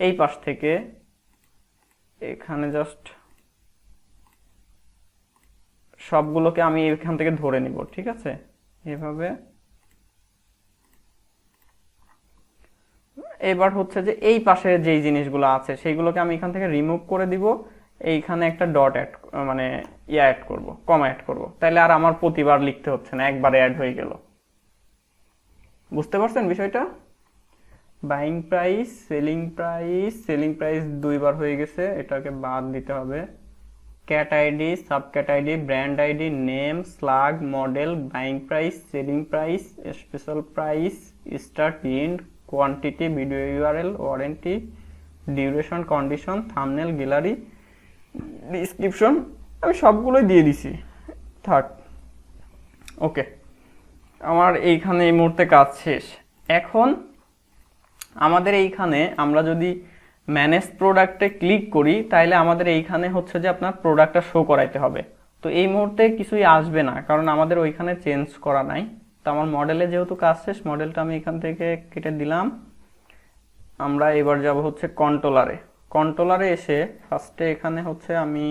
এই পাশ থেকে এখানে জাস্ট সবগুলোকে আমি এখান থেকে ধরে নিব, ঠিক আছে, এভাবে। এবার হচ্ছে যে এই পাশে যেই জিনিসগুলো আছে সেইগুলোকে আমি এখান থেকে রিমুভ করে দিব, এইখানে একটা ডট অ্যাড মানে অ্যাড করব, কমা অ্যাড করব, তাইলে আর আমার প্রতিবার লিখতে হচ্ছে না, একবারে অ্যাড হয়ে গেল। বুঝতে পারছেন বিষয়টা? বাইং প্রাইস, সেলিং প্রাইস দুইবার হয়ে গেছে, এটাকে বাদ দিতে হবে। Cat ID, sub cat ID, brand ID, name, slug, model, buying price, selling price, special price, start, end, quantity, video URL, warranty, duration, condition, thumbnail, gallery, description, আমি সবগুলোই দিয়ে দিছি, থাক। ওকে, আমার এইখানে এই মুহূর্তে কাজ শেষ। এখন আমাদের এইখানে আমরা যদি ম্যানেজ প্রোডাক্টে ক্লিক করি, তাইলে আমাদের এইখানে হচ্ছে যে আপনার প্রোডাক্টটা শো করাইতে হবে। তো এই মুহূর্তে কিছুই আসবে না, কারণ আমাদের ওইখানে চেঞ্জ করা নাই। তো আমার মডেলে যেহেতু কাজ শেষ, মডেলটা আমি এখান থেকে কেটে দিলাম। আমরা এবার যাব হচ্ছে কন্ট্রোলারে এসে ফার্স্টে এখানে হচ্ছে আমি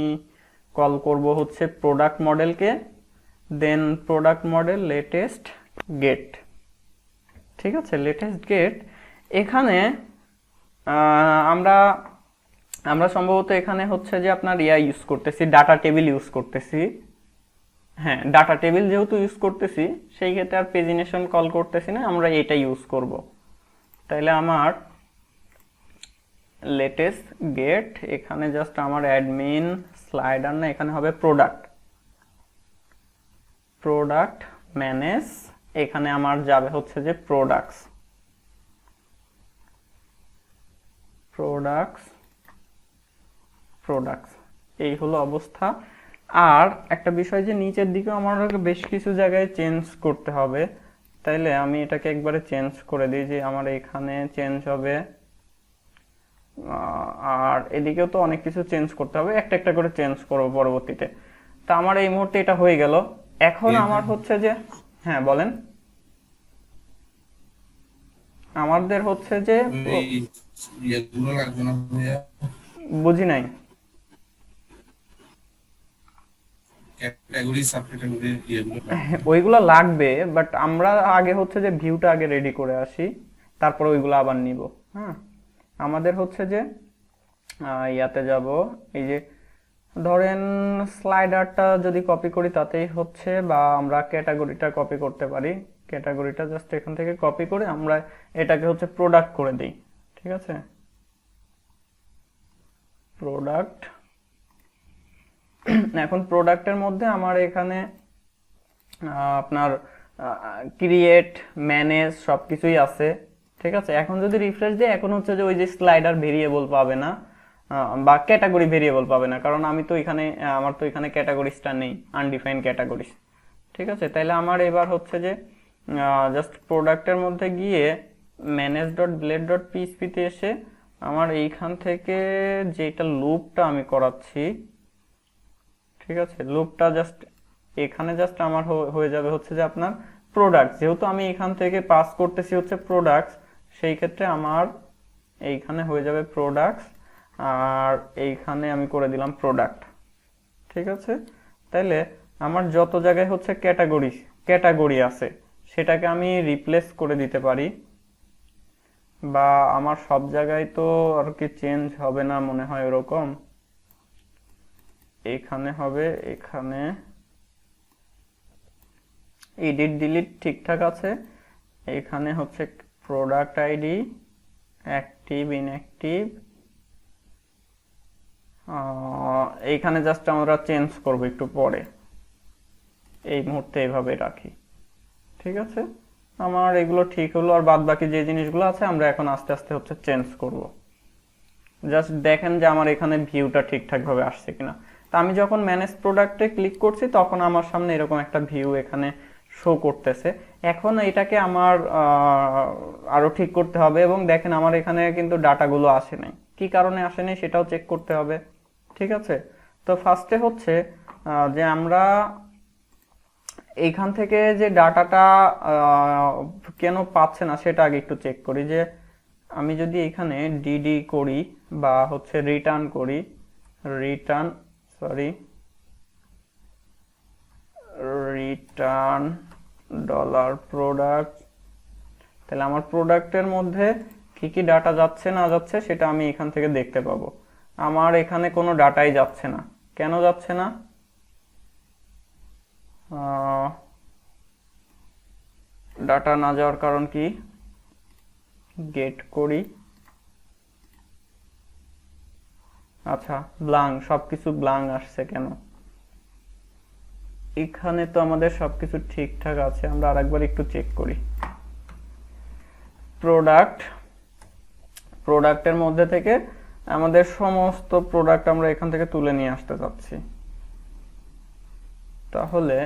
কল করব হচ্ছে প্রোডাক্ট মডেলকে, দেন প্রোডাক্ট মডেল লেটেস্ট গেট, ঠিক আছে, লেটেস্ট গেট। এখানে আমরা সম্ভবত এখানে হচ্ছে যে আপনার ইউজ করতেছি, ডাটা টেবিল ইউজ করতেছি। হ্যাঁ, ডাটা টেবিল যেহেতু ইউজ করতেছি, সেই ক্ষেত্রে আর পেজিনেশন কল করতেছি না, আমরা এটা ইউজ করব। তাইলে আমার লেটেস্ট গেট, এখানে জাস্ট আমার অ্যাডমিন স্লাইডার না, এখানে হবে প্রোডাক্ট ম্যানেজ, এখানে আমার যাবে হচ্ছে যে প্রোডাক্টস, এই হলো অবস্থা। আর একটা বিষয় যে নিচের দিকে আমার বেশ কিছু জায়গায় চেঞ্জ করতে হবে, তাইলে আমি এটাকে একবারে চেঞ্জ করে দিই, যে আমার এখানে চেঞ্জ হবে, আর এদিকেও তো অনেক কিছু চেঞ্জ করতে হবে, একটা একটা করে চেঞ্জ করবো পরবর্তীতে। তা আমার এই মুহূর্তে এটা হয়ে গেল। এখন আমার হচ্ছে যে, হ্যাঁ বলেন, আমাদের হচ্ছে যে বুঝি নাই, ওইগুলো লাগবে, বাট আমরা আগে হচ্ছে যে ভিউটা আগে রেডি করে আসি, তারপর ওইগুলো আবার নিব। হ্যাঁ, আমাদের হচ্ছে যে ইয়াতে যাব, এই যে ধরেন স্লাইডারটা যদি কপি করি তাতেই হচ্ছে, বা আমরা ক্যাটাগরিটা কপি করতে পারি, ক্যাটাগরিটা জাস্ট এখান থেকে কপি করে আমরা এটাকে হচ্ছে প্রোডাক্ট করে দিই, ঠিক আছে, প্রোডাক্ট। এখন প্রোডাক্টের মধ্যে আমার এখানে আপনার ক্রিয়েট, ম্যানেজ সবকিছুই আছে, ঠিক আছে। এখন যদি রিফ্রেশ দিই, এখন হচ্ছে যে ওই যে স্লাইডার ভেরিয়েবল পাবে না, বা ক্যাটাগরি ভেরিয়েবল পাবে না, কারণ আমি তো এখানে আমার তো এখানে ক্যাটাগরিসটা নেই, আনডিফাইন্ড ক্যাটাগরিস, ঠিক আছে। তাইলে আমার এবার হচ্ছে যে জাস্ট প্রোডাক্টের মধ্যে গিয়ে ম্যানেজ ডট ব্লেড ডট পিএইচপিতে এসে আমার এইখান থেকে যেটা লুপটা আমি করাচ্ছি, ঠিক আছে, লুপটা জাস্ট এখানে জাস্ট আমার হয়ে যাবে হচ্ছে যে আপনার প্রোডাক্ট, যেহেতু আমি এখান থেকে পাস করতেছি হচ্ছে প্রোডাক্টস, সেই ক্ষেত্রে আমার এইখানে হয়ে যাবে প্রোডাক্টস, আর এইখানে আমি করে দিলাম প্রোডাক্ট, ঠিক আছে। তাইলে আমার যত জায়গায় হচ্ছে ক্যাটাগরি আছে সেটাকে আমি রিপ্লেস করে দিতে পারি, বা আমার সব জায়গায় তো আর কি চেঞ্জ হবে না মনে হয় ওরকম, এখানে হবে, এখানে এডিট ডিলিট ঠিকঠাক আছে, এখানে হচ্ছে প্রোডাক্ট আইডি, অ্যাক্টিভ ইনঅ্যাক্টিভ, এইখানে জাস্ট আমরা চেঞ্জ করব একটু পরে, এই মুহূর্তে এইভাবে রাখি, ঠিক আছে। আমার এগুলো ঠিক হলো, আর বাদ বাকি যে জিনিসগুলো আছে আমরা এখন আস্তে আস্তে হচ্ছে চেঞ্জ করব। জাস্ট দেখেন যে আমার এখানে ভিউটা ঠিকঠাক ভাবে আসছে কিনা। তা আমি যখন ম্যানেজ প্রোডাক্টে ক্লিক করছি তখন আমার সামনে এরকম একটা ভিউ এখানে শো করতেছে। এখন এটাকে আমার আরো ঠিক করতে হবে, এবং দেখেন আমার এখানে কিন্তু ডাটাগুলো আসে নাই, কি কারণে আসে নাই সেটাও চেক করতে হবে। ঠিক আছে, তো ফার্স্টে হচ্ছে যে আমরা এইখান থেকে যে ডাটাটা কেন পাচ্ছে না সেটা আগে একটু চেক করি। যে আমি যদি এখানে ডিডি করি বা হচ্ছে রিটার্ন করি, return sorry return dollar product, তাহলে আমার প্রোডাক্টের মধ্যে কি কি ডাটা যাচ্ছে না যাচ্ছে সেটা আমি এখান থেকে দেখতে পাবো। আমার এখানে কোনো ডাটাই যাচ্ছে না। কেন যাচ্ছে না? ডাটা না যাওয়ার কারণ কি? গেট করি, আচ্ছা ব্লাঙ্ক, সবকিছু ব্লাঙ্ক আসছে কেন? এখানে তো আমাদের সবকিছু ঠিকঠাক আছে, আমরা আরেকবার একটু চেক করি। প্রোডাক্টের মধ্যে থেকে আমাদের সমস্ত প্রোডাক্ট আমরা এখান থেকে তুলে নিয়ে আসতে চাচ্ছি, তাহলে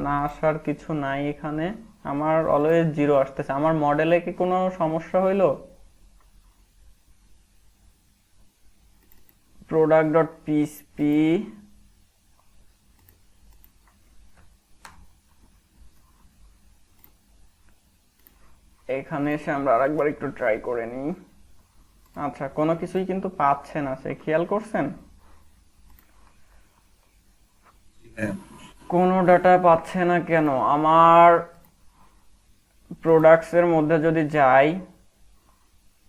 না আসার কিছু নাই। এখানে আমার অলওয়েজ 0 আসতেছে। আমার মডেলে কি কোনো সমস্যা হইলো? product.php এখানে এসে আমরা আরেকবার একটু ট্রাই করে নিই। আচ্ছা, কোনো কিছুই কিন্তু পাচ্ছে না, সে খেয়াল করছেন? কোনো ডাটা পাচ্ছে না কেন? আমার প্রোডাক্টস এর মধ্যে যদি যাই,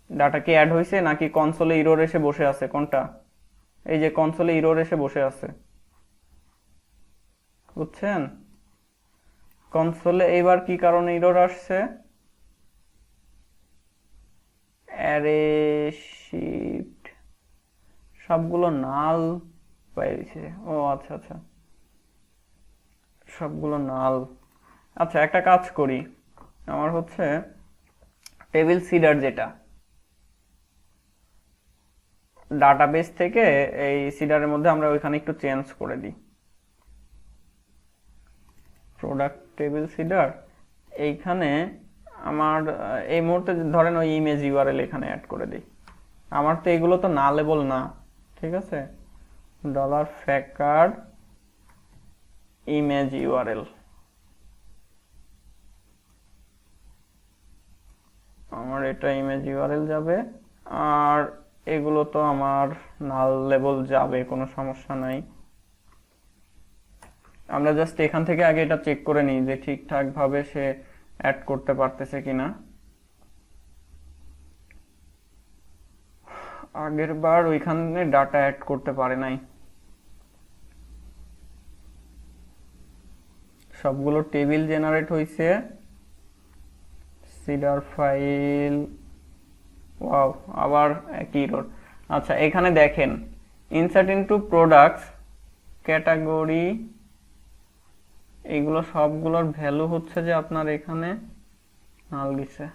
ডাটা কি অ্যাড হয়েছে নাকি কনসোলে এরর এসে বসে আছে? কোনটা? এই যে কনসোলে এরর এসে বসে আছে, বুঝছেন? কনসোলে এইবার কি কারণে এরর আসছে? অ্যারে শিফট সবগুলো নাল পাইছে। ও আচ্ছা আচ্ছা, সবগুলো নাল। আচ্ছা, একটা কাজ করি, আমার হচ্ছে টেবিল সিডার যেটা ডাটাবেস থেকে এই সিডারের মধ্যে আমরা ওইখানে একটু চেঞ্জ করে দিই। প্রোডাক্ট টেবিল সিডার এইখানে আমার এই মুহূর্তে ধরেন ওই ইমেজ ইউআরএল এখানে অ্যাড করে দিই। আমার তো এগুলো তো না লেবল না, ঠিক আছে? ডলার ফ্যাকার ইমেজ ইউআরএল, আমার এটা ইমেজ ইউআরএল যাবে, আর এগুলো তো আমার নাল লেবল যাবে, কোনো সমস্যা নাই। আমরা জাস্ট এখান থেকে আগে এটা চেক করে নিই যে ঠিকঠাক ভাবে সে অ্যাড করতে পারতেছে কিনা। আগের বার ওইখানে ডাটা অ্যাড করতে পারে নাই, সবগুলো টেবিল জেনারেট হয়েছে। সিডার ফাইল, ওয়াও, আবার একই এরর। আচ্ছা, এখানে দেখেন ইনসার্ট ইনটু প্রোডাক্টস ক্যাটাগরি, এইগুলো সবগুলোর ভ্যালু হচ্ছে যে আপনার এখানে নাল গেছে।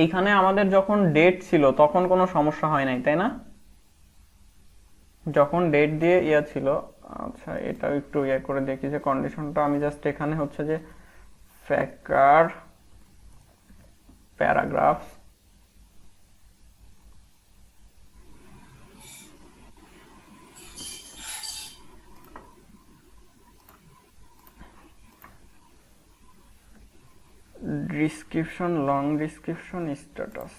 এইখানে আমাদের যখন ডেট ছিল তখন কোনো সমস্যা হয় নাই, তাই না? যখন ডেট দিয়ে ইয়া ছিল। আচ্ছা, এটাও একটু ইয়া করে দেখি যে কন্ডিশনটা আমি জাস্ট এখানে হচ্ছে যে faker paragraph, description, long description, status.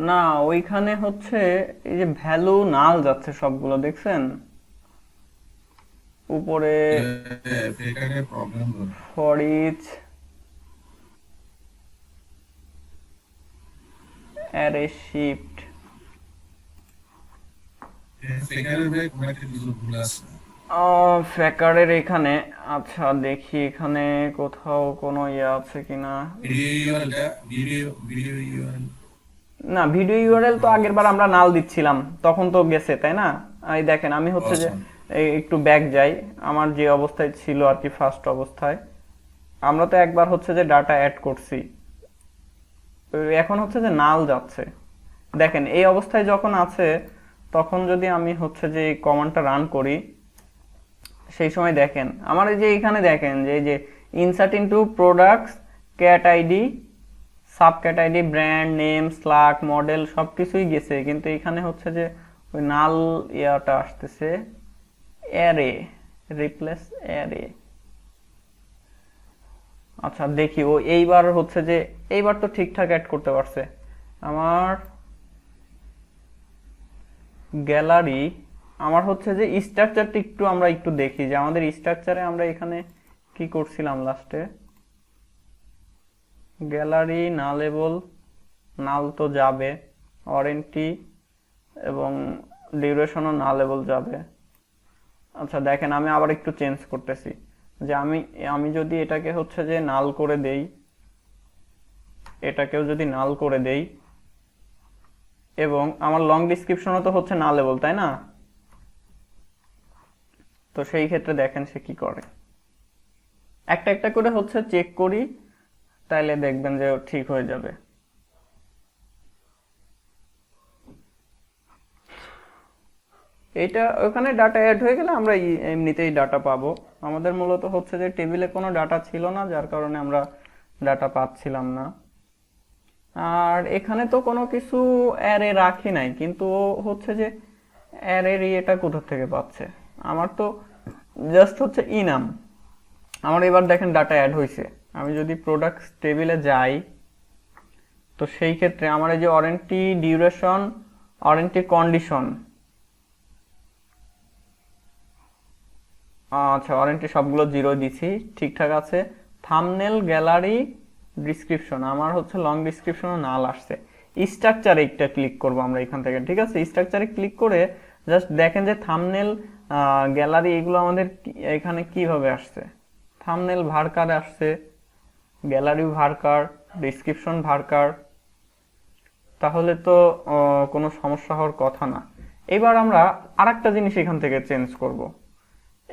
না, ওইখানে হচ্ছে এই যে ভ্যালু নাল যাচ্ছে সবগুলো, দেখছেন উপরে? ফর ইচ অ্যারে শিফট ফেকারের ভাই কোনো একটা কিছু ভুল আছে। ফ্যাকারের এখানে, আচ্ছা দেখি এখানে কোথাও কোনো ইয়ে আছে কিনা। ভিডিও ইউআরএলটা ভিডিও ইউআরএল না, ভিডিও ইউআরএল তো আগের বার আমরা নাল দিচ্ছিলাম, তখন তো গেছে তাই না। এই দেখেন আমি হচ্ছে যে আচ্ছা একটু ব্যাক যাই, আমার যে অবস্থায় ছিল আর কি, ফার্স্ট অবস্থায় আমরা তো একবার হচ্ছে যে ডাটা অ্যাড করছি, এখন হচ্ছে যে নাল যাচ্ছে। দেখেন এই অবস্থায় যখন আছে, তখন যদি আমি হচ্ছে যে এই কমান্ডটা রান করি, সেই সময় দেখেন আমার এই যে এখানে দেখেন যে এই যে insert into products, cat ID, sub cat ID, brand name, slug, model সবকিছুই গেছে, কিন্তু এখানে হচ্ছে যে ওই নাল ইয়াটা আসতেছে, অ্যারে, রিপ্লেস অ্যারে। আচ্ছা দেখি ও এইবার হচ্ছে যে এইবার তো ঠিকঠাক অ্যাড করতে পারছে। আমার গ্যালারি, আমার হচ্ছে যে স্ট্রাকচারটা একটু আমরা একটু দেখি যে আমাদের স্ট্রাকচারে আমরা এখানে কি করছিলাম লাস্টে। গ্যালারি নালেবল, নাল তো যাবে, ওয়ারেন্টি এবং ডিউরেশনও নালেবল যাবে। আচ্ছা দেখেন আমি আবার একটু চেঞ্জ করতেছি, যে আমি আমি যদি এটাকে হচ্ছে যে নাল করে দেই, এটাকেও যদি নাল করে দেই, এবং আমার লং ডিসক্রিপশনও তো হচ্ছে নালেবল তাই না, তো সেই ক্ষেত্রে দেখেন সে কি করে। একটা একটা করে হচ্ছে চেক করি, তাইলে দেখবেন যে ঠিক হয়ে যাবে। এইটা ওখানে ডাটা অ্যাড হয়ে গেলে আমরা এমনিতেই ডাটা পাবো। আমাদের মূলত হচ্ছে যে টেবিলে কোনো ডাটা ছিল না, যার কারণে আমরা ডাটা পাচ্ছিলাম না। আর এখানে তো কোনো কিছু অ্যারে রাখি নাই, কিন্তু ও হচ্ছে যে অ্যারের ইয়েটা কোথা থেকে পাচ্ছে। আমার তো জাস্ট হচ্ছে ইনাম, আমার এবার দেখেন ডাটা অ্যাড হয়েছে। আমি যদি প্রোডাক্টস টেবিলে যাই, তো সেই ক্ষেত্রে আমার এই যে ওয়ারেন্টি, ডিউরেশন, ওয়ারেন্টি কন্ডিশন, আচ্ছা ওয়ারেন্টি সবগুলো জিরো দিছি, ঠিকঠাক আছে। থাম্বনেল, গ্যালারি, ডিসক্রিপশন, আমার হচ্ছে লং ডিসক্রিপশনও নাল আসছে। স্ট্রাকচারে একটা ক্লিক করব আমরা এখান থেকে, ঠিক আছে। স্ট্রাকচারে ক্লিক করে জাস্ট দেখেন যে থাম্বনেল, গ্যালারি এগুলো আমাদের এখানে কিভাবে আসছে। থাম্বনেল ভার্কার আসছে, গ্যালারি ভার্কার, ডিসক্রিপশন ভার্কার, তাহলে তো কোনো সমস্যা হওয়ার কথা না। এবার আমরা আরেকটা জিনিস এখান থেকে চেঞ্জ করব।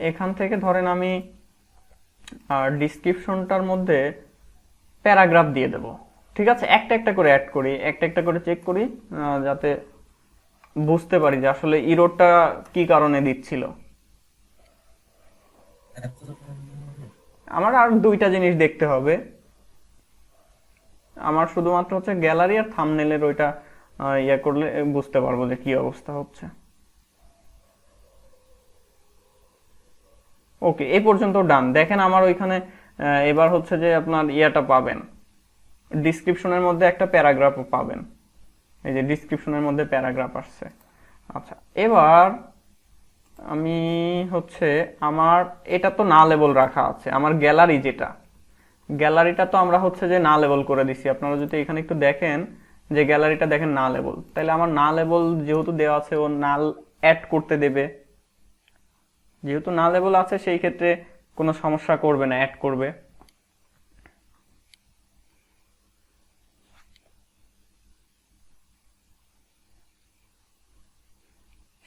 এখান থেকে ধরেন আমি ডিসক্রিপশনটার মধ্যে প্যারাগ্রাফ দিয়ে দেব, ঠিক আছে। একটা একটা করে অ্যাড করি, একটা একটা করে চেক করি, যাতে বুঝতে পারি যে আসলে ইরোরটা কি কারণে দিচ্ছিল। আমার আর দুইটা জিনিস দেখতে হবে, আমার শুধুমাত্র হচ্ছে গ্যালারি আর থাম্বনেলের ওইটা ইয়ে করলে বুঝতে পারবো যে কি অবস্থা হচ্ছে। ওকে, এই পর্যন্ত ডান। দেখেন আমার ওইখানে এবার হচ্ছে যে আপনার ইয়াটা পাবেন, ডিসক্রিপশনের মধ্যে একটা প্যারাগ্রাফও পাবেন। এই যে ডিসক্রিপশনের মধ্যে প্যারাগ্রাফ আসছে। আচ্ছা এবার আমি হচ্ছে আমার এটা তো না লেবেল রাখা আছে, আমার গ্যালারি যেটা, গ্যালারিটা তো আমরা হচ্ছে যে না লেবেল করে দিছি। আপনারা যদি এখানে একটু দেখেন যে গ্যালারিটা দেখেন না লেবেল, তাহলে আমার না লেবেল যেহেতু দেওয়া আছে, ও নাল অ্যাড করতে দেবে। যেহেতু না লেবেল আছে সেই ক্ষেত্রে কোনো সমস্যা করবে না, অ্যাড করবে।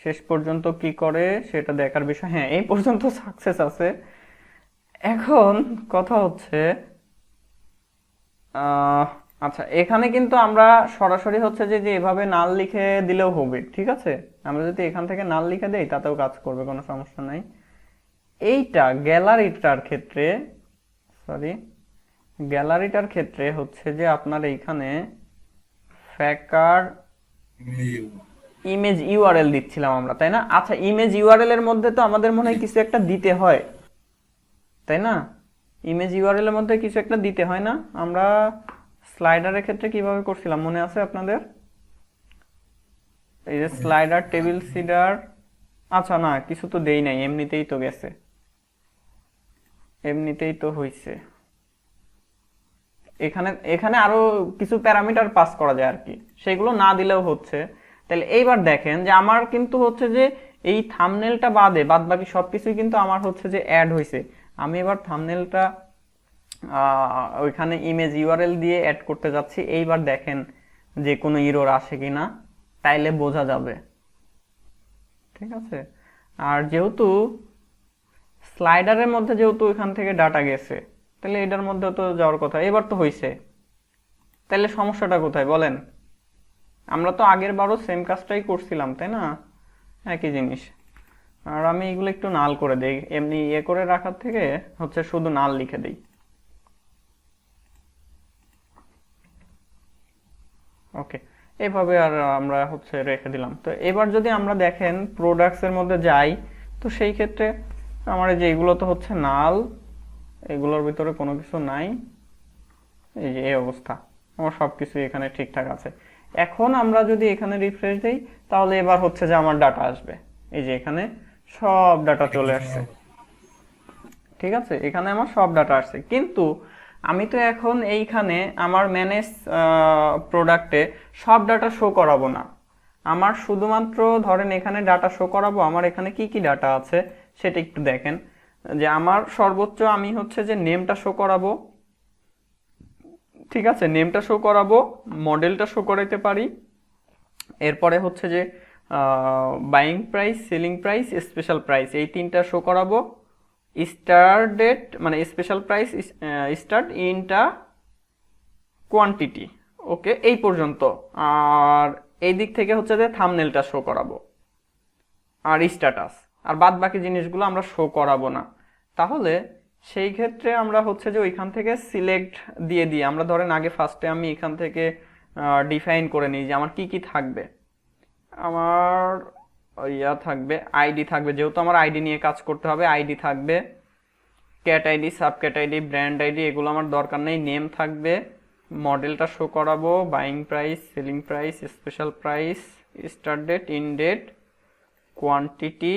শেষ পর্যন্ত কি করে সেটা দেখার বিষয়। হ্যাঁ, এই পর্যন্ত সাকসেস আছে। এখন কথা হচ্ছে আচ্ছা এখানে কিন্তু আমরা সরাসরি হচ্ছে যে এভাবে নাল লিখে দিলেও হবে, ঠিক আছে। আমরা যদি এখান থেকে নাল লিখে দেই তাতেও কাজ করবে, কোনো সমস্যা নাই। এইটা গ্যালারিটার ক্ষেত্রে, সরি, গ্যালারিটার ক্ষেত্রে হচ্ছে যে আপনার এইখানে ফ্যাকার ইমেজ ইউআরএল দিচ্ছিলাম আমরা, তাই না। আচ্ছা ইমেজ ইউআরএল এর মধ্যে তো আমাদের মনে হয় কিছু একটা দিতে হয়, তাই না। ইমেজ ইউআরএল এর মধ্যে কিছু একটা দিতে হয় না। আমরা স্লাইডারের ক্ষেত্রে কিভাবে করছিলাম মনে আছে আপনাদের? এই যে স্লাইডার, টেবিল সিডার, আচ্ছা না কিছু তো দেই নাই, এমনিতেই তো গেছে, এমনিতেই তো হইছে। এখানে এখানে আরো কিছু প্যারামিটার পাস করা যায় আর কি, সেগুলো না দিলেও হচ্ছে। তাহলে এইবার দেখেন যে আমার কিন্তু হচ্ছে যে এই থাম্বনেলটা বাদে বাদ বাকি সবকিছুই কিন্তু আমার হচ্ছে যে অ্যাড হয়েছে। আমি এবার থাম্বনেলটা ওইখানে ইমেজ ইউআরএল দিয়ে অ্যাড করতে যাচ্ছি। এইবার দেখেন যে কোনো ইরর আসে কিনা, তাইলে বোঝা যাবে। ঠিক আছে, আর যেহেতু স্লাইডারের মধ্যে যেহেতু এখান থেকে ডাটা গেছে, তাহলে এটার মধ্যে তো যাওয়ার কথা, এবার তো হয়েছে। তাহলে সমস্যাটা কোথায় বলেন? আমরা তো আগের বারও সেম কাজটাই করছিলাম, তাই না? একই জিনিস। আর আমি এগুলো একটু নাল করে দেই, এমনি ইয়ে করে রাখার থেকে হচ্ছে শুধু নাল লিখে দেই। ওকে, এভাবে আর আমরা হচ্ছে রেখে দিলাম। তো এবার যদি আমরা দেখেন প্রোডাক্টস এর মধ্যে যাই, তো সেই ক্ষেত্রে আমার এই যে এগুলো তো হচ্ছে নাল, এগুলোর ভিতরে কোনো কিছু নাই। এই যে এই অবস্থা, আমার সবকিছু এখানে ঠিকঠাক আছে। এখন আমরা যদি এখানে রিফ্রেশ দেই, তাহলে এবার হচ্ছে যে আমার ডাটা আসবে। এই যে এখানে সব ডাটা চলে আসছে। ঠিক আছে, এখানে আমার সব ডাটা আসছে, কিন্তু আমি তো এখন এইখানে আমার ম্যানেজ প্রোডাক্টে সব ডাটা শো করাবো না। আমার শুধুমাত্র ধরেন এখানে ডাটা শো করাবো, আমার এখানে কি কি ডাটা আছে সেটা একটু দেখেন। যে আমার সর্বোচ্চ আমি হচ্ছে যে নেমটা শো করাবো। ঠিক আছে, নেমটা শো করাবো, মডেলটা শো করাইতে পারি। এরপরে হচ্ছে যে buying price, selling price, special price, এই তিনটা শো করাবো। স্টার্ট ডেট মানে স্পেশাল প্রাইস, স্টার্ট ইনটা কোয়ান্টিটি। ওকে, এই পর্যন্ত। আর এই দিক থেকে হচ্ছে যে থাম্বনেলটা শো করাবো আর স্ট্যাটাস, আর বাদ বাকি জিনিসগুলো আমরা শো করাবো না। তাহলে সেই ক্ষেত্রে আমরা হচ্ছে যে ওইখান থেকে সিলেক্ট দিয়ে দিই। আমরা ধরেন আগে ফার্স্টে আমি এখান থেকে ডিফাইন করে নিই যে আমার কি কি থাকবে। আমার ইয়া থাকবে, আইডি থাকবে, যেহেতু আমার আইডি নিয়ে কাজ করতে হবে, আইডি থাকবে, cat ID, sub cat ID, brand ID, এগুলো আমার দরকার নেই। নেম থাকবে, মডেলটা শো করাবো, buying price, selling price, special price, start date, in date, quantity,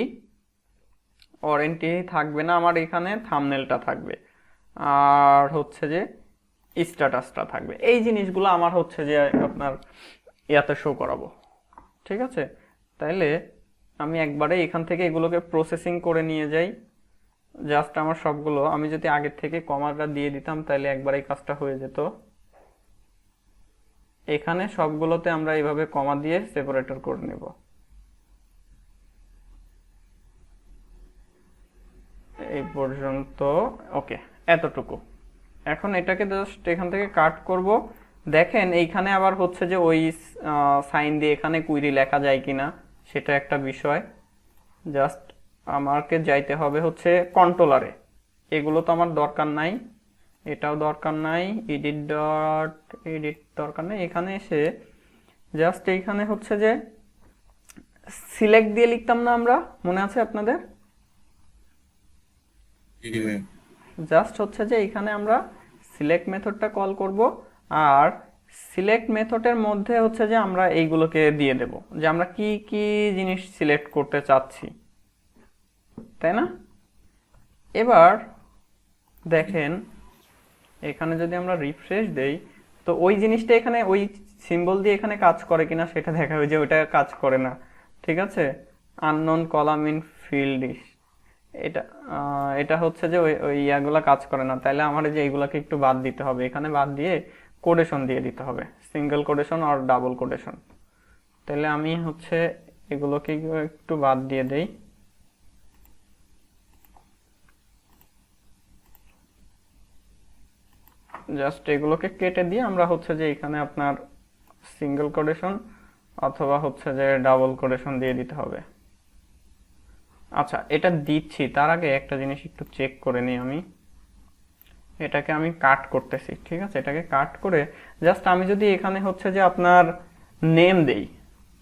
warranty থাকবে না আমার এখানে, থাম্বনেলটা থাকবে, আর হচ্ছে যে স্ট্যাটাসটা থাকবে। এই জিনিসগুলো আমার হচ্ছে যে আপনার ইয়াতে শো করাবো। ঠিক আছে, তাইলে আমি একবারে এখান থেকে এগুলোকে প্রসেসিং করে নিয়ে যাই। জাস্ট আমার সবগুলো আমি যদি আগের থেকে কমাটা দিয়ে দিতাম, তাহলে একবারেই কাজটা হয়ে যেত। এখানে সবগুলোতে আমরা এইভাবে কমা দিয়ে সেপারেটর করে নেব। এই পর্যন্ত। ওকে, এতটুকু। এখন এটাকে জাস্ট এখান থেকে কাট করব। দেখেন এইখানে আবার হচ্ছে যে ওই সাইন দিয়ে এখানে কুইরি লেখা যায় কিনা সেটা একটা বিষয়। জাস্ট আমাকে যাইতে হবে হচ্ছে কন্ট্রোলারে, এগুলো তো আমার দরকার নাই, এটাও দরকার নাই, এডিট ডট এডিট দরকার নেই। এখানে এসে জাস্ট এইখানে হচ্ছে যে সিলেক্ট দিয়ে লিখতাম না আমরা, মনে আছে আপনাদের? জাস্ট হচ্ছে যে এখানে আমরা সিলেক্ট মেথডটা কল করব, আর সিলেক্ট মেথডের মধ্যে হচ্ছে যে আমরা এইগুলোকে দিয়ে দেব যে আমরা কি কি জিনিস সিলেক্ট করতে চাচ্ছি, তাই না? এবার দেখেন এখানে যদি আমরা রিফ্রেশ দেই, তো ওই জিনিসটা এখানে ওই সিম্বল দিয়ে এখানে কাজ করে কিনা সেটা দেখা যায় যে ওইটা কাজ করে না। ঠিক আছে, আননোন কলাম ইন ফিল্ড, এটা এটা হচ্ছে যে ওই ইয়াগুলা কাজ করে না। তাইলে আমার যে এইগুলাকে একটু বাদ দিতে হবে, এখানে বাদ দিয়ে কোডেশন দিয়ে দিতে হবে, সিঙ্গেল কোডেশন আর ডাবল কোডেশন। তাহলে আমি হচ্ছে এগুলোকে একটু বাদ দিয়ে দেই। জাস্ট এগুলোকে কেটে দিয়ে আমরা হচ্ছে যে এখানে আপনার সিঙ্গেল কোডেশন অথবা হচ্ছে যে ডাবল কোডেশন দিয়ে দিতে হবে। আচ্ছা, এটা দিচ্ছি তার আগে একটা জিনিস একটু চেক করে নিই। আমি এটাকে আমি কাট করতেছি। ঠিক আছে, এটাকে কাট করে জাস্ট আমি যদি এখানে হচ্ছে যে আপনার নেম দেই,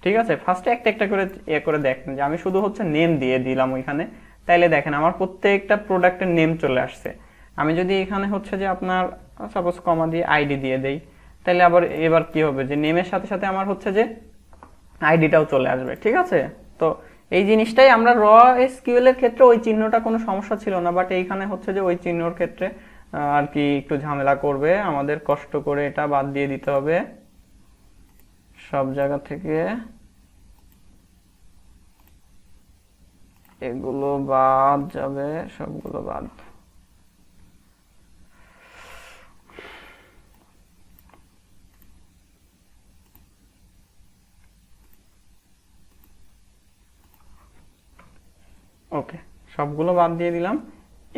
ঠিক আছে, ফার্স্টে একটা একটা করে করে দেখেন যে আমি শুধু হচ্ছে নেম দিয়ে দিলাম ওইখানে, তাইলে দেখেন আমার প্রত্যেকটা প্রোডাক্টের নেম চলে আসছে। আমি যদি এখানে হচ্ছে যে আপনার সাপোজ কমা দিয়ে আইডি দিয়ে দেই, তাহলে আবার এবার কি হবে যে নেমের সাথে সাথে আমার হচ্ছে যে আইডিটাও চলে আসবে। ঠিক আছে, তো এই জিনিসটাই আমরা র এসকিউএল এর ক্ষেত্রে ওই চিহ্নটা কোনো সমস্যা ছিল না, বাট এইখানে হচ্ছে যে ওই চিহ্নর ক্ষেত্রে আর কি একটু ঝামেলা করবে, আমাদের কষ্ট করে এটা বাদ দিয়ে দিতে হবে সব জায়গা থেকে। এগুলো বাদ যাবে, সবগুলো বাদ। ওকে, সবগুলো বাদ দিয়ে দিলাম।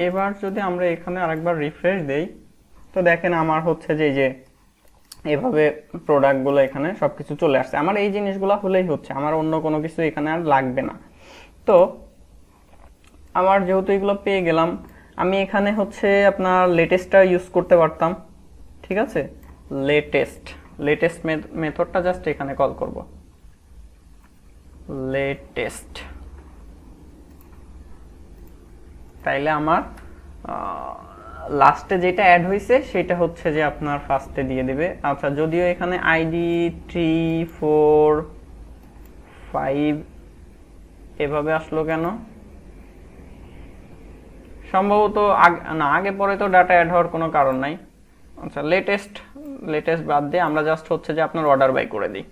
এবার যদি আমরা এখানে আরেকবার রিফ্রেশ দেই, তো দেখেন আমার হচ্ছে যে এই যে এভাবে প্রোডাক্টগুলো এখানে সবকিছু চলে আসছে। আমার এই জিনিসগুলো হলেই হচ্ছে, আমার অন্য কোনো কিছু এখানে আর লাগবে না। তো আমার যেহেতু এগুলো পেয়ে গেলাম, আমি এখানে হচ্ছে আপনার লেটেস্টটা ইউজ করতে পারতাম। ঠিক আছে, লেটেস্ট মেথডটা জাস্ট এখানে কল করব, লেটেস্ট। তাইলে আমার লাস্টে যেটা অ্যাড হয়েছে সেটা হচ্ছে যে আপনার ফার্স্টে দিয়ে দেবে। আচ্ছা, যদিও এখানে আইডি 3 4 5 এভাবে আসলো কেন? সম্ভবত আগে পরে তো ডাটা অ্যাড হওয়ার কোনো কারণ নাই। আচ্ছা, লেটেস্ট বাদ দিয়ে আমরা জাস্ট হচ্ছে যে আপনার অর্ডার বাই করে দিই।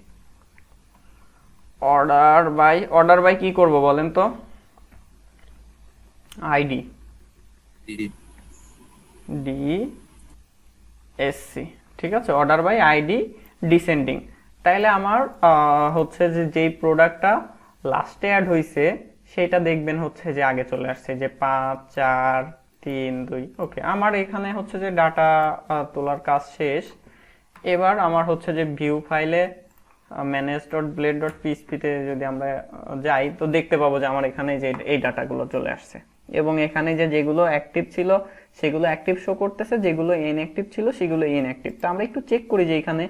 অর্ডার বাই কি করব বলেন তো? আইডি ডিএসসি, ঠিক আছে, অর্ডার বাই আইডি ডিসেন্ডিং। তাইলে আমার হচ্ছে যে যেই প্রোডাক্টটা লাস্টে অ্যাড হয়েছে সেটা দেখবেন হচ্ছে যে আগে চলে আসছে, যে 5 4 3 2। ওকে, আমার এখানে হচ্ছে যে ডাটা তোলার কাজ শেষ। এবার আমার হচ্ছে যে ভিউ ফাইলে manage.blade.php তে যদি আমরা যাই, তো দেখতে পাবো যে আমার এখানে যে এই ডাটাগুলো চলে আসছে, এবং এখানে যে যেগুলো অ্যাক্টিভ ছিল সেগুলো অ্যাক্টিভ শো করতেছে, যেগুলো ইনঅ্যাক্টিভ ছিল সেগুলো ইনঅ্যাক্টিভ। তো আমরা একটু চেক করি যে এখানে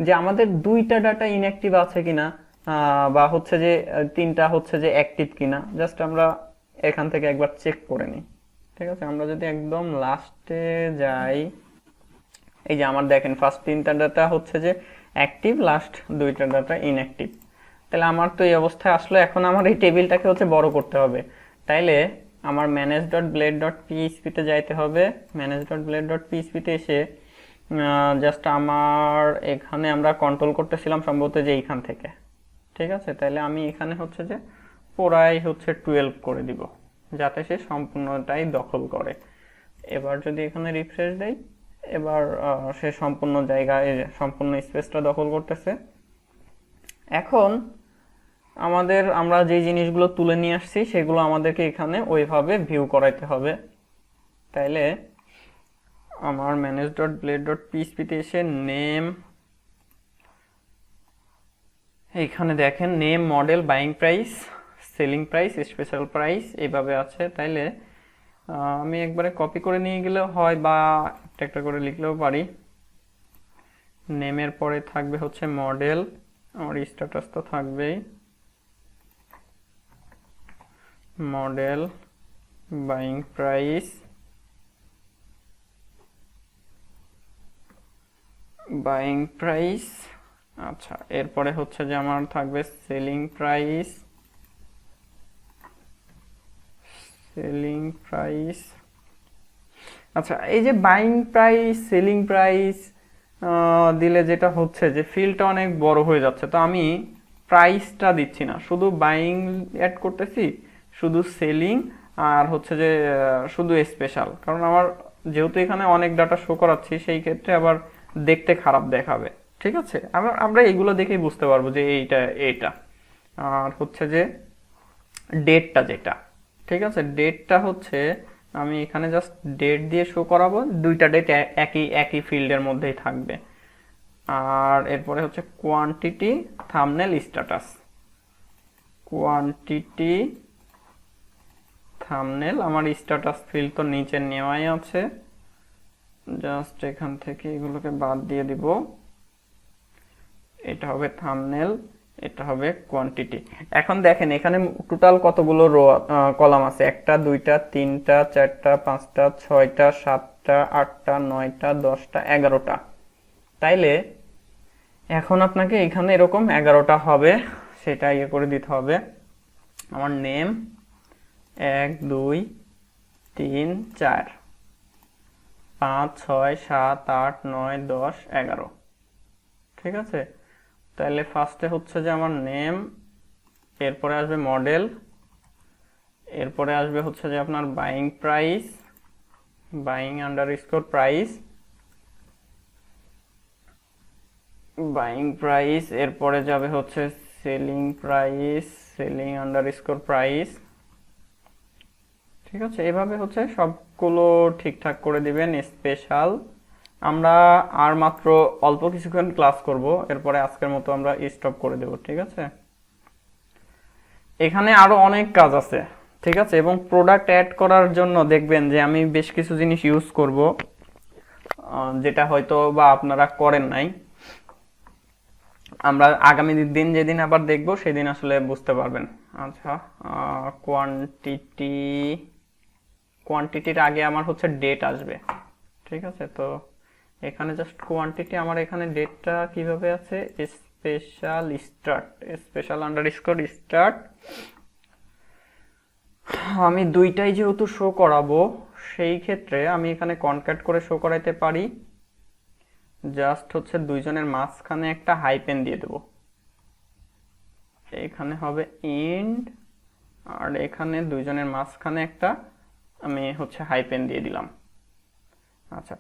যে আমাদের 2টা ডাটা ইনঅ্যাক্টিভ আছে কিনা, বা হচ্ছে যে 3টা হচ্ছে যে অ্যাক্টিভ কিনা। জাস্ট আমরা এখান থেকে একবার চেক করে নিই। ঠিক আছে, আমরা যদি একদম লাস্টে যাই, এই যে আমার দেখেন ফার্স্ট 3টা ডাটা হচ্ছে যে অ্যাক্টিভ, লাস্ট 2টা ডাটা ইনঅ্যাক্টিভ। তাহলে আমার তো এই অবস্থায় আসলো। এখন আমার এই টেবিলটাকে হচ্ছে বড় করতে হবে। তাইলে আমার manage.blade.php তে যাইতে হবে। manage.blade.php তে এসে জাস্ট আমার এখানে আমরা কন্ট্রোল করতেছিলাম সম্ভবত যে এইখান থেকে। ঠিক আছে, তাহলে আমি এখানে হচ্ছে যে পুরাই হচ্ছে 12 করে দিব, যাতে সে সম্পূর্ণটাই দখল করে। এবার যদি এখানে রিফ্রেশ দেই, এবার সে সম্পূর্ণ জায়গায় সম্পূর্ণ স্পেসটা দখল করতেছে। এখন আমরা যে জিনিসগুলো তুলে নিয়ে আসছি সেগুলো আমাদেরকে এখানে ওইভাবে ভিউ করাইতে হবে। তাইলে আমার manage.blade.php তে এসে নেম, এইখানে দেখেন name, model, buying price, selling price, special price এইভাবে আছে। তাইলে আমি একবারে কপি করে নিয়ে গেলেও হয়, বা একটা একটা করে লিখলেও পারি। নেমের পরে থাকবে হচ্ছে মডেল, আমার স্ট্যাটাস তো থাকবেই, মডেল, বাইং প্রাইস, আচ্ছা, এরপরে হচ্ছে যে আমার থাকবে সেলিং প্রাইস, আচ্ছা। এই যে বাইং প্রাইস, সেলিং প্রাইস দিলে যেটা হচ্ছে যে ফিল্ডটা অনেক বড় হয়ে যাচ্ছে। তো আমি প্রাইসটা দিচ্ছি না, শুধু বাইং অ্যাড করতেছি, শুধু সেলিং, আর হচ্ছে যে শুধু স্পেশাল। কারণ আমার যেহেতু এখানে অনেক ডাটা শো করাচ্ছি, সেই ক্ষেত্রে আবার দেখতে খারাপ দেখাবে। ঠিক আছে, আমরা এইগুলো দেখেই বুঝতে পারবো যে এইটা। আর হচ্ছে যে ডেটটা যেটা, ঠিক আছে, ডেটটা হচ্ছে আমি এখানে জাস্ট ডেট দিয়ে শো করাবো। 2টা ডেট একই ফিল্ডের মধ্যেই থাকবে। আর এরপরে হচ্ছে quantity, thumbnail, status. Quantity, thumbnail, আমার স্ট্যাটাস ফিল্ড তো নিচে নেওয়াই আছে, জাস্ট এখান থেকে এগুলোকে বাদ দিয়ে দিব। এটা হবে থাম্বনেল, এটা হবে কোয়ান্টিটি। এখন দেখেন এখানে টোটাল কতগুলো রো কলাম আছে, 1টা 2টা 3টা 4টা 5টা 6টা 7টা 8টা 9টা 10টা 11টা। তাইলে এখন আপনাকে এখানে এরকম 11টা হবে, সেটা ইয়ে করে দিতে হবে। আমার নেম 1 2 3 4, 5 6 7 8 9 10 11। ঠিক আছে, তাহলে ফার্স্টে হচ্ছে যে আমার নেম, এরপরে আসবে মডেল, এরপরে আসবে হচ্ছে যে আপনার buying price, buying underscore price, buying price, এরপরে যাবে হচ্ছে selling price, selling underscore price. ঠিক আছে, এভাবে হচ্ছে সবগুলো ঠিকঠাক করে দিবেন। স্পেশাল আমরা আর মাত্র অল্প কিছুক্ষণ ক্লাস করব, এরপরে আজকের মতো আমরা স্টপ করে দেব। ঠিক আছে, এখানে আরো অনেক কাজ আছে। ঠিক আছে, এবং প্রোডাক্ট অ্যাড করার জন্য দেখবেন যে আমি বেশ কিছু জিনিস ইউজ করব, যেটা হয়তো বা আপনারা করেন নাই। আমরা আগামী দিন যেদিন আবার দেখব সেদিন আসলে বুঝতে পারবেন। আচ্ছা, কোয়ান্টিটির আগে আমার হচ্ছে ডেট আসবে। ঠিক আছে, তো এখানে জাস্ট কোয়ান্টিটি, আমার এখানে ডেটটা কিভাবে আছে, special start, special underscore start. আমি দুইটাই যেহেতু শো করাবো, সেই ক্ষেত্রে আমি এখানে কনক্যাট করে শো করাইতে পারি। জাস্ট হচ্ছে দুইজনের মাঝখানে একটা হাইপেন দিয়ে দেব, এখানে হবে ইন্ড, আর এখানে দুইজনের মাঝখানে একটা আমি হচ্ছে হাইপেন দিয়ে দিলাম। আচ্ছা,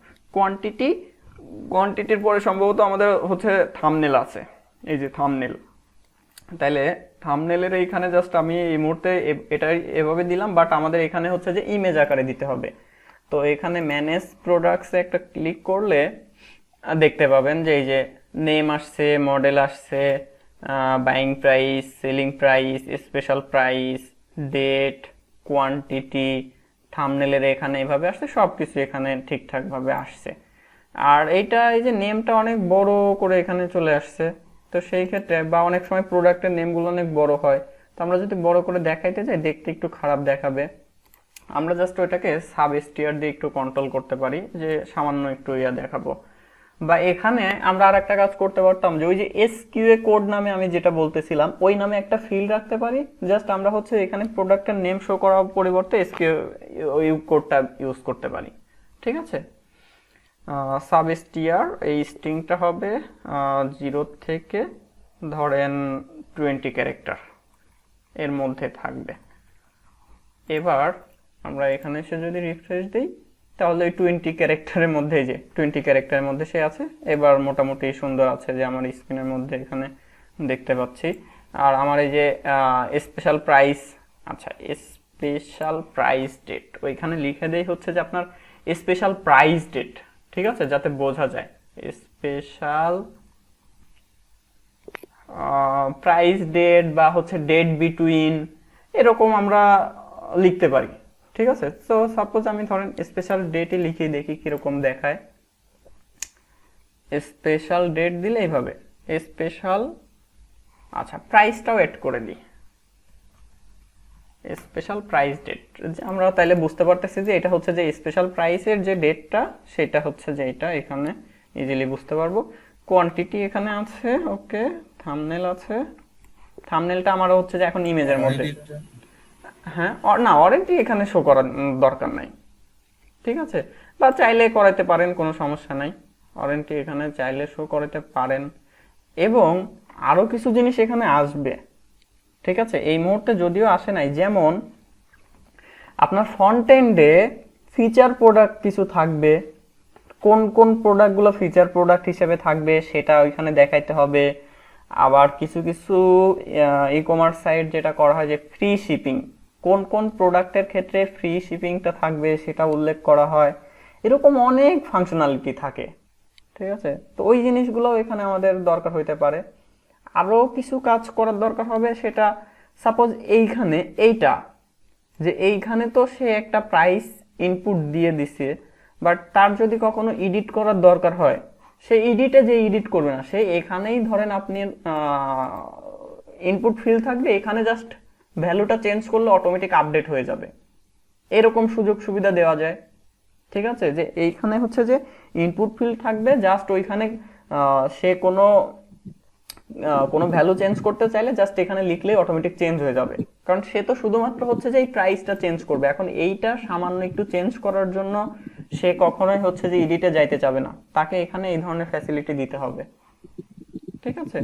কোয়ান্টিটির পরে সম্ভবত আমাদের হচ্ছে থাম্বনেল আছে, এই যে থাম্বনেল। তাইলে থাম্বনেলের এইখানে জাস্ট আমি এই মুহূর্তে এটা এভাবে দিলাম, বাট আমাদের এখানে হচ্ছে যে ইমেজ আকারে দিতে হবে। তো এখানে ম্যানেজ প্রোডাক্টসে একটা ক্লিক করলে দেখতে পাবেন যে এই যে নেম আসছে, মডেল আসছে, buying price, selling price, special price, date, quantity, থাম্বনেলের এখানে এভাবে আসছে, সব কিছু এখানে ঠিকঠাকভাবে আসছে। আর এইটা এই যে নেমটা অনেক বড় করে এখানে চলে আসছে, তো সেই ক্ষেত্রে বা অনেক সময় প্রোডাক্টের নেমগুলো অনেক বড় হয়, তো আমরা যদি বড় করে দেখাইতে যাই দেখতে একটু খারাপ দেখাবে। আমরা জাস্ট ওইটাকে সাব এসটিআর দিয়ে একটু কন্ট্রোল করতে পারি, যে সামান্য একটু ইয়া দেখাবো। বা এখানে আমরা আর একটা কাজ করতে পারতাম, যে ওই যে এসকিউএ কোড নামে আমি যেটা বলতেছিলাম, ওই নামে একটা ফিল্ড রাখতে পারি। জাস্ট আমরা হচ্ছে এখানে প্রোডাক্টের নেম শো করার পরিবর্তে এসকিউ ওই কোডটা ইউজ করতে পারি। ঠিক আছে, সাব এসটিআর, এই স্ট্রিংটা হবে 0 থেকে ধরেন 20 ক্যারেক্টার এর মধ্যে থাকবে। এবার আমরা এখানে এসে যদি রিফ্রেশ দিই, তাহলে ওই 20 ক্যারেক্টারের মধ্যে, যে 20 ক্যারেক্টারের মধ্যে সে আছে। এবার মোটামুটি সুন্দর আছে, যে আমার স্ক্রিনের মধ্যে এখানে দেখতে পাচ্ছি। আর আমার এই যে স্পেশাল প্রাইস, আচ্ছা স্পেশাল প্রাইস ডেট ওইখানে লিখে দেই হচ্ছে যে আপনার স্পেশাল প্রাইস ডেট। ঠিক আছে, যাতে বোঝা যায় স্পেশাল প্রাইস ডেট, বা হচ্ছে ডেট বিটুইন, এরকম আমরা লিখতে পারি। ঠিক আছে, তো সাপোজ আমি ধরেন স্পেশাল ডেটই লিখে দেখি কিরকম দেখায়। স্পেশাল ডেট দিলে এইভাবে স্পেশাল, আচ্ছা প্রাইসটাও এড করে দিই, স্পেশাল প্রাইস ডেট। আমরা তাইলে বুঝতে পারতেছি যে এটা হচ্ছে যে স্পেশাল প্রাইসের যে ডেটটা, সেটা হচ্ছে যে এটা, এখানে ইজিলি বুঝতে পারবো। কোয়ান্টিটি এখানে আছে, ওকে, থাম্বনেল আছে, থাম্বনেলটা আমার হচ্ছে যে এখন ইমেজের মধ্যে, হ্যাঁ না ওয়ারেন্টি এখানে শো করার দরকার নাই। ঠিক আছে, বা চাইলে করাইতে পারেন, কোনো সমস্যা নাই, ওয়ারেন্টি এখানে চাইলে শো করাইতে পারেন। এবং আরো কিছু জিনিস এখানে আসবে। ঠিক আছে, এই মুহূর্তে যদিও আসে নাই, যেমন আপনার ফ্রন্ট এন্ডে ফিচার প্রোডাক্ট কিছু থাকবে, কোন কোন প্রোডাক্টগুলো ফিচার প্রোডাক্ট হিসেবে থাকবে সেটা ওইখানে দেখাইতে হবে। আবার কিছু কিছু ই কমার্স সাইট যেটা করা হয় যে ফ্রি শিপিং, কোন কোন প্রোডাক্টের ক্ষেত্রে ফ্রি শিপিংটা থাকবে সেটা উল্লেখ করা হয়। এরকম অনেক ফাংশনালিটি থাকে। ঠিক আছে, তো ওই জিনিসগুলো এখানে আমাদের দরকার হইতে পারে। আরো কিছু কাজ করার দরকার হবে, সেটা সাপোজ এইখানে এইটা, যে এইখানে তো সে একটা প্রাইস ইনপুট দিয়ে দিছে, বাট তার যদি কখনো এডিট করার দরকার হয়, সে এডিটে যে এডিট করবে না, সে এখানেই ধরেন আপনি ইনপুট ফিল্ড থাকবে, এখানে জাস্ট ভ্যালুটা চেঞ্জ করলে অটোমেটিক আপডেট হয়ে যাবে, এরকম সুযোগ সুবিধা দেওয়া যায়। ঠিক আছে, যে এইখানে হচ্ছে যে ইনপুট ফিল্ড থাকবে, জাস্ট ওইখানে সে কোনো ভ্যালু চেঞ্জ করতে চাইলে জাস্ট এখানে লিখলেই অটোমেটিক চেঞ্জ হয়ে যাবে, কারণ সে তো শুধুমাত্র হচ্ছে যে এই প্রাইসটা চেঞ্জ করবে। এখন এইটা সামান্য একটু চেঞ্জ করার জন্য সে কখনোই হচ্ছে যে এডিটে যাইতে চাবে না, তাকে এখানে এই ধরনের ফ্যাসিলিটি দিতে হবে। ঠিক আছে,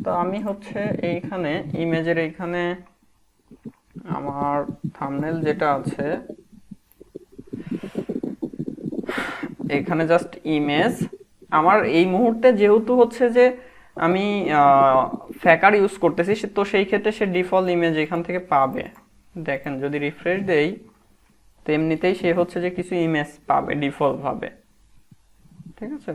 তো আমি হচ্ছে এইখানে ইমেজের এইখানে আমার থাম্বনেল যেটা আছে এখানে জাস্ট ইমেজ, আমার এই মুহূর্তে যেহেতু হচ্ছে যে আমি ফ্যাকার ইউজ করতেছি তো সেই ক্ষেত্রে সে ডিফল্ট ইমেজ এখান থেকে পাবে। দেখেন যদি রিফ্রেশ দেই তো এমনিতেই সে হচ্ছে যে কিছু ইমেজ পাবে ডিফল্ট ভাবে। ঠিক আছে,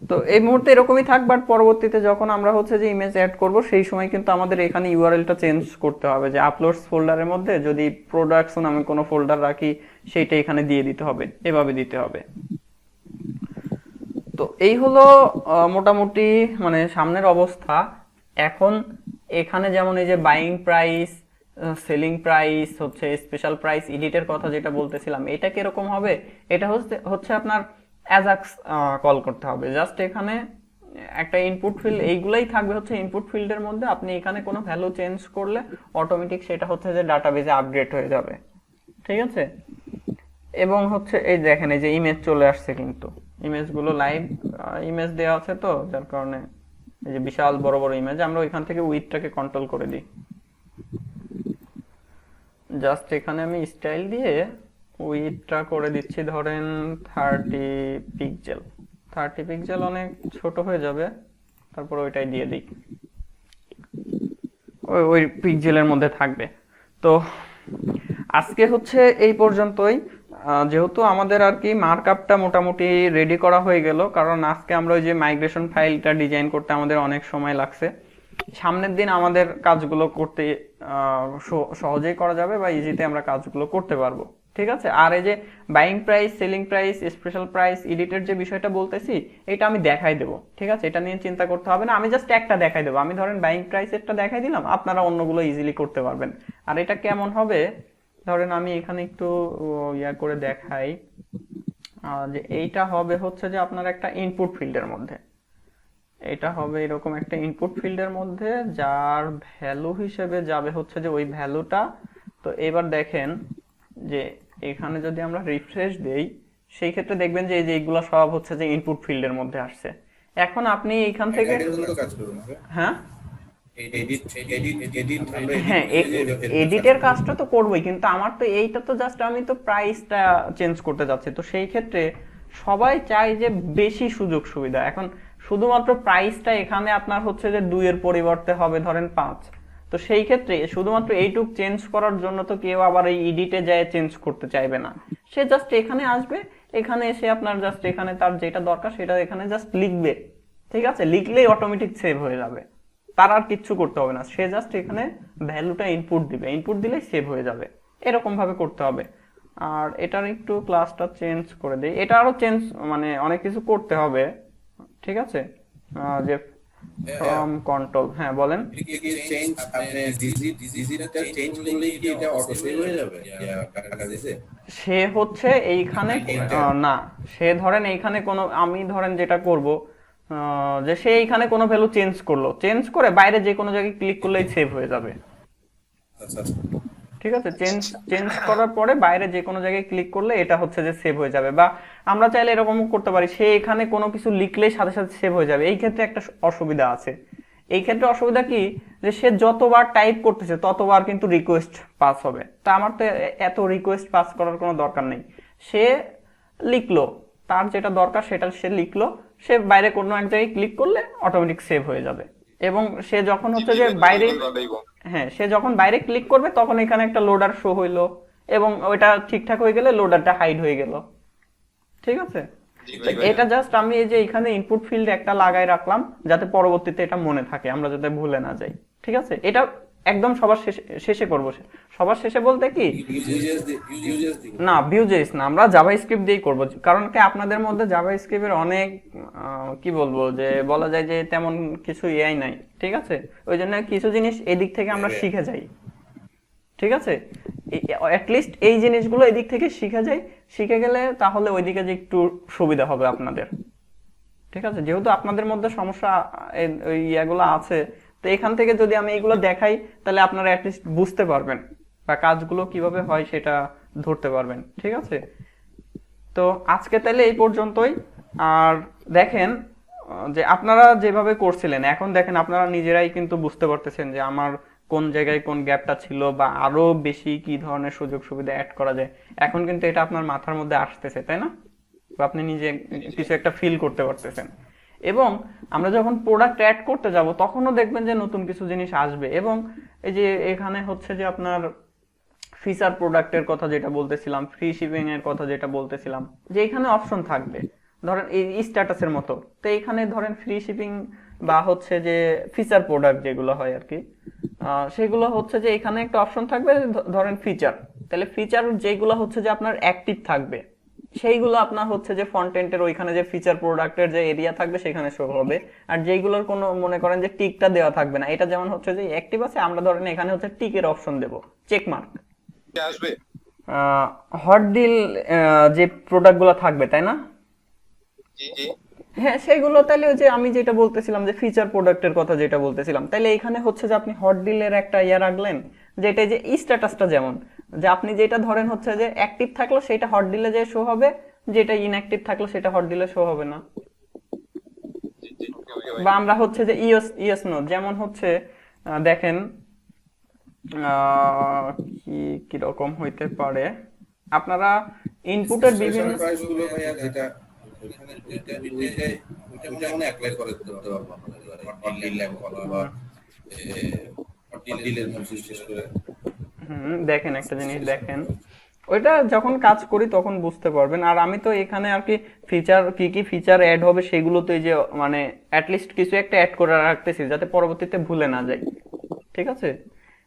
তো এই মুহূর্তে এরকমই থাক, বাট পরবর্তীতে যখন আমরা হচ্ছে যে ইমেজ অ্যাড করব সেই সময় কিন্তু আমাদের এখানে ইউআরএলটা চেঞ্জ করতে হবে, যে আপলোডস ফোল্ডারের মধ্যে যদি প্রোডাক্টস নামে কোনো ফোল্ডার রাখি সেইটা এখানে দিয়ে দিতে হবে, এভাবে দিতে হবে। তো এই হলো মোটামুটি মানে সামনের অবস্থা। এখন এখানে যেমন এই যে বাইং প্রাইস, সেলিং প্রাইস, হচ্ছে স্পেশাল প্রাইস, এডিটের কথা যেটা বলতেছিলাম, এটা কিরকম হবে, এটা হচ্ছে আপনার অ্যাজাক্স কল করতে হবে। জাস্ট এখানে একটা ইনপুট ফিল্ড, এইগুলাই থাকবে হচ্ছে ইনপুট ফিল্ডের মধ্যে। আপনি এখানে কোনো ভ্যালু চেঞ্জ করলে অটোমেটিক সেটা হচ্ছে যে ডাটাবেজে আপডেট হয়ে যাবে। ঠিক আছে, এবং হচ্ছে এই দেখেন এই যে ইমেজ চলে আসছে, কিন্তু ইমেজগুলো লাইভ ইমেজ দেওয়া আছে, তো যার কারণে এই যে বিশাল বড় বড় ইমেজ, আমরা ওইখান থেকে উইডথটাকে কন্ট্রোল করে দিই। জাস্ট এখানে আমি স্টাইল দিয়ে উইডথটা করে দিচ্ছি ধরেন 30 পিক্সেল। 30 পিক্সেল অনেক ছোট হয়ে যাবে, তারপর ওইটাই দিয়ে দিই, ওই পিক্সেলের মধ্যে থাকবে। তো আজকে হচ্ছে এই পর্যন্তই। যেহেতু আমাদের আর কি মার্কআপটা মোটামুটি রেডি করা হয়ে গেল, কারণ আজকে আমরা ওই যে মাইগ্রেশন ফাইলটা ডিজাইন করতে আমাদের অনেক সময় লাগছে। সামনের দিন আমাদের কাজগুলো করতে সহজেই করা যাবে বা ইজিতে আমরা কাজগুলো করতে পারবো। ঠিক আছে, আর এই যে buying price, selling price, special price, এডিটের যে বিষয়টা বলতেছি এটা আমি দেখাই দেবো। ঠিক আছে, এটা নিয়ে চিন্তা করতে হবে না, আমি জাস্ট একটা দেখাই দেবো। আমি ধরেন বাইং প্রাইসেরটা দেখাই দিলাম, আপনারা অন্যগুলো ইজিলি করতে পারবেন। আর এটা কেমন হবে, ধরেন আমি এখানে একটু ইয়া করে দেখাই, যে এইটা হবে হচ্ছে যে আপনার একটা ইনপুট ফিল্ডের মধ্যে, এটা হবে এরকম একটা ইনপুট ফিল্ডের মধ্যে, যার ভ্যালু হিসেবে যাবে হচ্ছে যে ওই ভ্যালুটা। তো এবার দেখেন যে এখানে যদি আমরা রিফ্রেশ দেই সেই ক্ষেত্রে দেখবেন যে এই যে এইগুলো সব হচ্ছে যে ইনপুট ফিল্ডের মধ্যে আসছে। এখন আপনি এইখান থেকে হ্যাঁ হ্যাঁ এডিটের কাজটা তো করবোই, কিন্তু আমার তো এইটা তো জাস্ট আমি তো প্রাইসটা চেঞ্জ করতে যাচ্ছি। তো সেই ক্ষেত্রে সবাই চায় যে বেশি সুযোগ সুবিধা। এখন শুধুমাত্র প্রাইসটা এখানে আপনার হচ্ছে যে 2 এর পরিবর্তে হবে ধরেন 5। তো সেই ক্ষেত্রে শুধুমাত্র এইটুক চেঞ্জ করার জন্য তো কেউ আবার এই এডিটে যায় চেঞ্জ করতে চাইবে না। সে জাস্ট এখানে আসবে, এখানে এসে আপনার জাস্ট এখানে তার যেটা দরকার সেটা এখানে জাস্ট লিখবে। ঠিক আছে, লিখলেই অটোমেটিক সেভ হয়ে যাবে, তার আর কিচ্ছু করতে হবে না। সে জাস্ট এখানে ভ্যালুটা ইনপুট দিবে, ইনপুট দিলেই সেভ হয়ে যাবে। এরকম ভাবে করতে হবে। আর এটার একটু ক্লাসটা চেঞ্জ করে দেই, এটা আরো চেঞ্জ মানে অনেক কিছু করতে হবে। ঠিক আছে, যে ফ্রম কন্ট্রোল, হ্যাঁ বলেন। সে হচ্ছে এইখানে না, সে ধরেন এইখানে কোনো, আমি ধরেন যেটা করব যে সে এইখানে কোনো ভ্যালু চেঞ্জ করলো, চেঞ্জ করে বাইরে যে কোনো জায়গায় ক্লিক করলেই সেভ হয়ে যাবে। ঠিক আছে, চেঞ্জ চেঞ্জ করার পরে বাইরে যে কোনো জায়গায় ক্লিক করলে এটা হচ্ছে যে সেভ হয়ে যাবে। বা আমরা চাইলে এরকমও করতে পারি, সে এখানে কোনো কিছু লিখলেই সাথে সাথে সেভ হয়ে যাবে। এই ক্ষেত্রে একটা অসুবিধা আছে। এই ক্ষেত্রে অসুবিধা কি, যে সে যতবার টাইপ করতেছে ততবার কিন্তু রিকোয়েস্ট পাস হবে। তা আমার তো এত রিকোয়েস্ট পাস করার কোনো দরকার নেই। সে লিখলো, তার যেটা দরকার সেটা সে লিখলো, সে বাইরে কোনো এক জায়গায় ক্লিক করলে অটোমেটিক সেভ হয়ে যাবে। এবং সে যখন হচ্ছে যে বাইরে, হ্যাঁ সে যখন বাইরে ক্লিক করবে তখন এখানে একটা লোডার শো হইলো, এবং ওইটা ঠিকঠাক হয়ে গেলে লোডারটা হাইড হয়ে গেল। ঠিক আছে, এটা জাস্ট আমি এই যে এখানে ইনপুট ফিল্ড একটা লাগাই রাখলাম যাতে পরবর্তীতে এটা মনে থাকে, আমরা যাতে ভুলে না যাই। ঠিক আছে, এটা একদম সবার শেষে করবো। সবার শেষে বলতে কি না, ভিউজেস না, আমরা জাভাস্ক্রিপ্ট দিয়েই করব। কারণ কি আপনাদের মধ্যে জাভাস্ক্রিপ্টের অনেক কি বলবো, যে বলা যায় যে তেমন কিছু এআই নাই। ঠিক আছে, ওই জন্য কিছু জিনিস এদিক থেকে আমরা শিখে যাই। ঠিক আছে, অ্যাটলিস্ট এই জিনিসগুলো এদিক থেকে শিখে যাই, শিখে গেলে তাহলে ওইদিকে যে একটু সুবিধা হবে আপনাদের। ঠিক আছে, যেহেতু আপনাদের মধ্যে সমস্যা ওই ইয়াগুলো আছে, তো এখান থেকে যদি আমি এগুলো দেখাই তাহলে আপনারা অ্যাটলিস্ট বুঝতে পারবেন বা কাজগুলো কিভাবে হয় সেটা ধরতে পারবেন। ঠিক আছে, তো তো আজকে তাহলে এই পর্যন্তই। আর দেখেন যে আপনারা যেভাবে করছিলেন, এখন দেখেন আপনারা নিজেরাই কিন্তু বুঝতে পারতেছেন যে আমার কোন জায়গায় কোন গ্যাপটা ছিল বা আরো বেশি কি ধরনের সুযোগ সুবিধা অ্যাড করা যায়। এখন কিন্তু এটা আপনার মাথার মধ্যে আসতেছে, তাই না? বা আপনি নিজে কিছু একটা ফিল করতে পারতেছেন। এবং আমরা যখন প্রোডাক্ট অ্যাড করতে যাব তখনও দেখবেন যে নতুন কিছু জিনিস আসবে। এবং এই যে এখানে হচ্ছে যে আপনার ফিচার প্রোডাক্টের কথা যেটা বলতেছিলাম, ফ্রি শিপিং এর কথা যেটা বলতেছিলাম, যে এখানে অপশন থাকবে ধরেন এই স্ট্যাটাসের মতো। তো এখানে ধরেন ফ্রি শিপিং বা হচ্ছে যে ফিচার প্রোডাক্ট যেগুলো হয় আর কি, সেগুলো হচ্ছে যে এখানে একটা অপশন থাকবে ধরেন ফিচার। তাহলে ফিচার যেগুলো হচ্ছে যে আপনার অ্যাক্টিভ থাকবে সেইগুলো আপনার হচ্ছে যে ফ্রন্ট এন্ডের ওইখানে যে ফিচার প্রোডাক্টের যে এরিয়া থাকবে সেখানে শো হবে। আর যেইগুলোর কোনো মনে করেন যে টিকটা দেওয়া থাকবে না, এটা যেমন হচ্ছে যে অ্যাক্টিভ আছে, আমরা ধরেন এখানে হচ্ছে টিকের অপশন দেব, চেক মার্ক আসবে। হট ডিল যে প্রোডাক্টগুলো থাকবে, তাই না? জি জি। হ্যাঁ, সেগুলো তাহলে ওই যে আমি যেটা বলতেছিলাম যে ফিচার প্রোডাক্টের কথা যেটা বলতেছিলাম, তাহলে এখানে হচ্ছে যে আপনি হট ডিলের একটা ইয়া রাখলেন, যেটা যে স্ট্যাটাসটা যেমন যে আপনি যেটা ধরেন হচ্ছে যে অ্যাক্টিভ থাকলো সেটা হট ডিলে যে শো হবে, যেটা ইনঅ্যাক্টিভ থাকলো সেটা হট ডিলে শো হবে না। জি জি। ওকে ওকে ভাই। বা আমরা হচ্ছে যে ইএস ইএস নো যেমন হচ্ছে দেখেন কি কি রকম হইতে পারে, আপনারা ইনপুটের বিভিন্ন প্রাইস গুলো ভাইয়া যেটা ওখানে ওইটা যেমন অ্যাপ্লাই করে দিতে পারবো আমরা হট ডিল ল্যাব অথবা হট ডিলের বিশেষ করে। দেখেন একটা জিনিস দেখেন, ওইটা যখন কাজ করি তখন বুঝতে পারবেন। আর আমি তো এখানে আর কি ফিচার কি কি ফিচার অ্যাড হবে সেগুলো তো এই যে মানে অ্যাটলিস্ট কিছু একটা অ্যাড করে রাখতেছি যাতে পরবর্তীতে ভুলে না যাই। ঠিক আছে,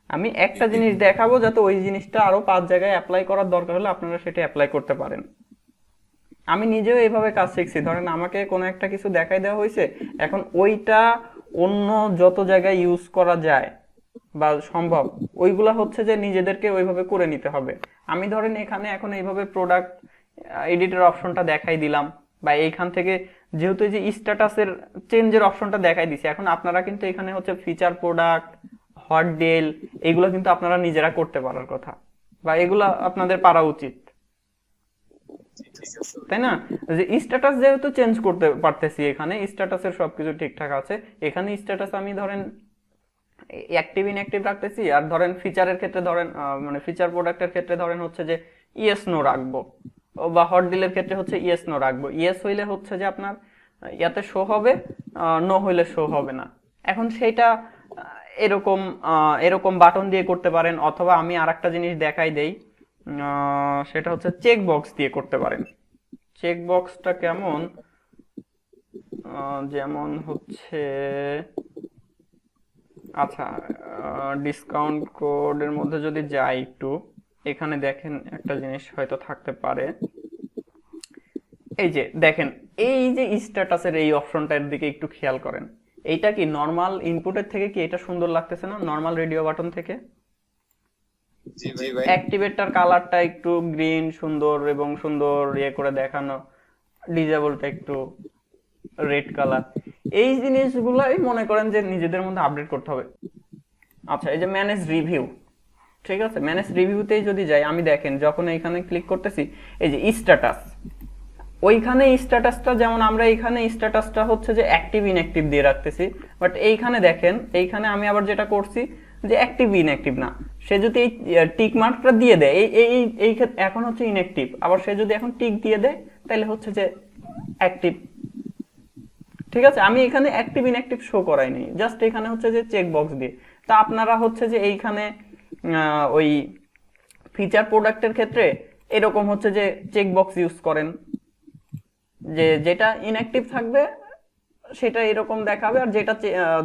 আমি একটা জিনিস দেখাবো যাতে ওই জিনিসটা আরো 5 জায়গায় অ্যাপ্লাই করার দরকার হলে আপনারা সেটা অ্যাপ্লাই করতে পারেন। আমি নিজেও এইভাবে কাজ শিখছি। ধরেন আমাকে কোনো একটা কিছু দেখাই দেওয়া হয়েছে, এখন ওইটা অন্য যত জায়গায় ইউজ করা যায় বা সম্ভব ওইগুলা হচ্ছে যে নিজেদেরকে ওইভাবে করে নিতে হবে। আমি ধরেন এখানে এখন এইভাবে প্রোডাক্ট এডিটর অপশনটা দেখাই দিলাম, বা এইখান থেকে যেহেতু এই যে স্ট্যাটাসের চেঞ্জের অপশনটা দেখাই দিছি, এখন আপনারা কিন্তু এখানে হচ্ছে ফিচার প্রোডাক্ট, হট ডিল, এগুলো কিন্তু আপনারা নিজেরা করতে পারার কথা, বা এগুলা আপনাদের পারা উচিত, ঠিক আছে। তাই না? যে স্ট্যাটাস যেহেতু চেঞ্জ করতে পারতেছি, এখানে স্ট্যাটাসের সবকিছু ঠিকঠাক আছে, এখানে স্ট্যাটাস আমি ধরেন অ্যাক্টিভ ইনঅ্যাক্টিভ রাখতেছি। আর ধরেন ফিচারের ক্ষেত্রে ধরেন মানে ফিচার প্রোডাক্টের ক্ষেত্রে ধরেন হচ্ছে যে ইয়েস নো রাখবো, বা হট ডিলের ক্ষেত্রে হচ্ছে ইয়েস নো রাখবো। ইয়েস হইলে হচ্ছে যে আপনার ইয়াতে শো হবে, নো হইলে শো হবে না। এখন সেইটা এরকম এরকম বাটন দিয়ে করতে পারেন, অথবা আমি আরেকটা জিনিস দেখাই দেই, সেটা হচ্ছে চেক বক্স দিয়ে করতে পারেন। চেক বক্সটা কেমন, যেমন হচ্ছে আচ্ছা ডিসকাউন্ট কোডের মধ্যে যদি যাই একটু, এখানে দেখেন একটা জিনিস হয়তো থাকতে পারে। এই যে দেখেন, এই যে স্ট্যাটাসের এই অপশনটার দিকে একটু খেয়াল করেন, এইটা কি নর্মাল ইনপুটের থেকে কি এটা সুন্দর লাগতেছে না নর্মাল রেডিও বাটন থেকে? জি ভাই। অ্যাক্টিভেটর কালারটা একটু গ্রিন সুন্দর এবং সুন্দর ইয়ে করে দেখানো, ডিজেবলটা একটু রেড কালার। এই জিনিসগুলাই মনে করেন যে নিজেদের মধ্যে আপডেট করতে হবে। আচ্ছা, এই যে ম্যানেজ রিভিউ, ঠিক আছে, ম্যানেজ রিভিউতেই যদি যাই, আমি দেখেন যখন এইখানে ক্লিক করতেছি, এই যে স্ট্যাটাস, ওইখানে স্ট্যাটাসটা যেমন আমরা এইখানে স্ট্যাটাসটা হচ্ছে যে অ্যাক্টিভ ইনঅ্যাক্টিভ দিয়ে রাখতেছি, বাট এইখানে দেখেন, এইখানে আমি আবার যেটা করছি যে অ্যাক্টিভ ইনঅ্যাক্টিভ না, সে যদি এই টিক মার্কটা দিয়ে দেয়, এই এই এই এখন হচ্ছে ইনঅ্যাক্টিভ, আবার সে যদি এখন টিক দিয়ে দেয় তাহলে হচ্ছে যে অ্যাক্টিভ। ঠিক আছে, আমি এখানে অ্যাক্টিভ ইনঅ্যাক্টিভ শো করাইনি, জাস্ট এখানে হচ্ছে যে চেক বক্স দিয়ে। তা আপনারা হচ্ছে যে এইখানে ওই ফিচার প্রোডাক্টের ক্ষেত্রে এরকম হচ্ছে যে চেক বক্স ইউজ করেন, যে যেটা ইনঅ্যাক্টিভ থাকবে সেটা এরকম দেখাবে, আর যেটা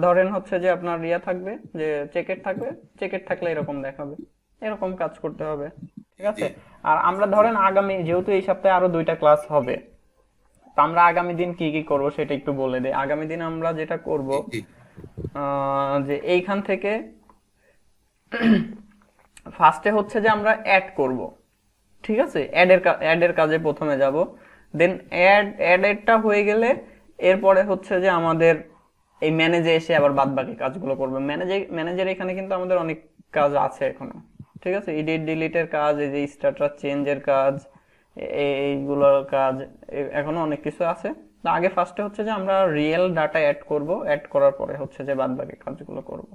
ধরেন হচ্ছে যে আপনার ইয়া থাকবে যে চেকেট থাকবে, চেকেট থাকলে এরকম দেখাবে। এরকম কাজ করতে হবে, ঠিক আছে? আর আমরা ধরেন আগামী যেহেতু এই সপ্তাহে আরো 2টা ক্লাস হবে, তো আমরা আগামী দিন কি কি করব সেটা একটু বলে দেই। আগামী দিন আমরা যেটা করব যে এইখান থেকে ফার্স্টে হচ্ছে যে আমরা অ্যাড করব, ঠিক আছে? অ্যাডের কাজে প্রথমে যাব, দেন অ্যাডেরটা হয়ে গেলে এরপরে হচ্ছে যে আমাদের এই ম্যানেজে এসে আবার বাদবাকি কাজগুলো করবে। ম্যানেজার এখানে কিন্তু আমাদের অনেক কাজ আছে এখনো, ঠিক আছে? এডিট ডিলিটের কাজ, এই যে স্ট্যাটাস চেঞ্জের কাজ, এইগুলোর কাজ এখনো অনেক কিছু আছে। তো আগে ফার্স্টে হচ্ছে যে আমরা রিয়েল ডাটা অ্যাড করব, অ্যাড করার পরে হচ্ছে যে বাদ বাকি কাজগুলো করব।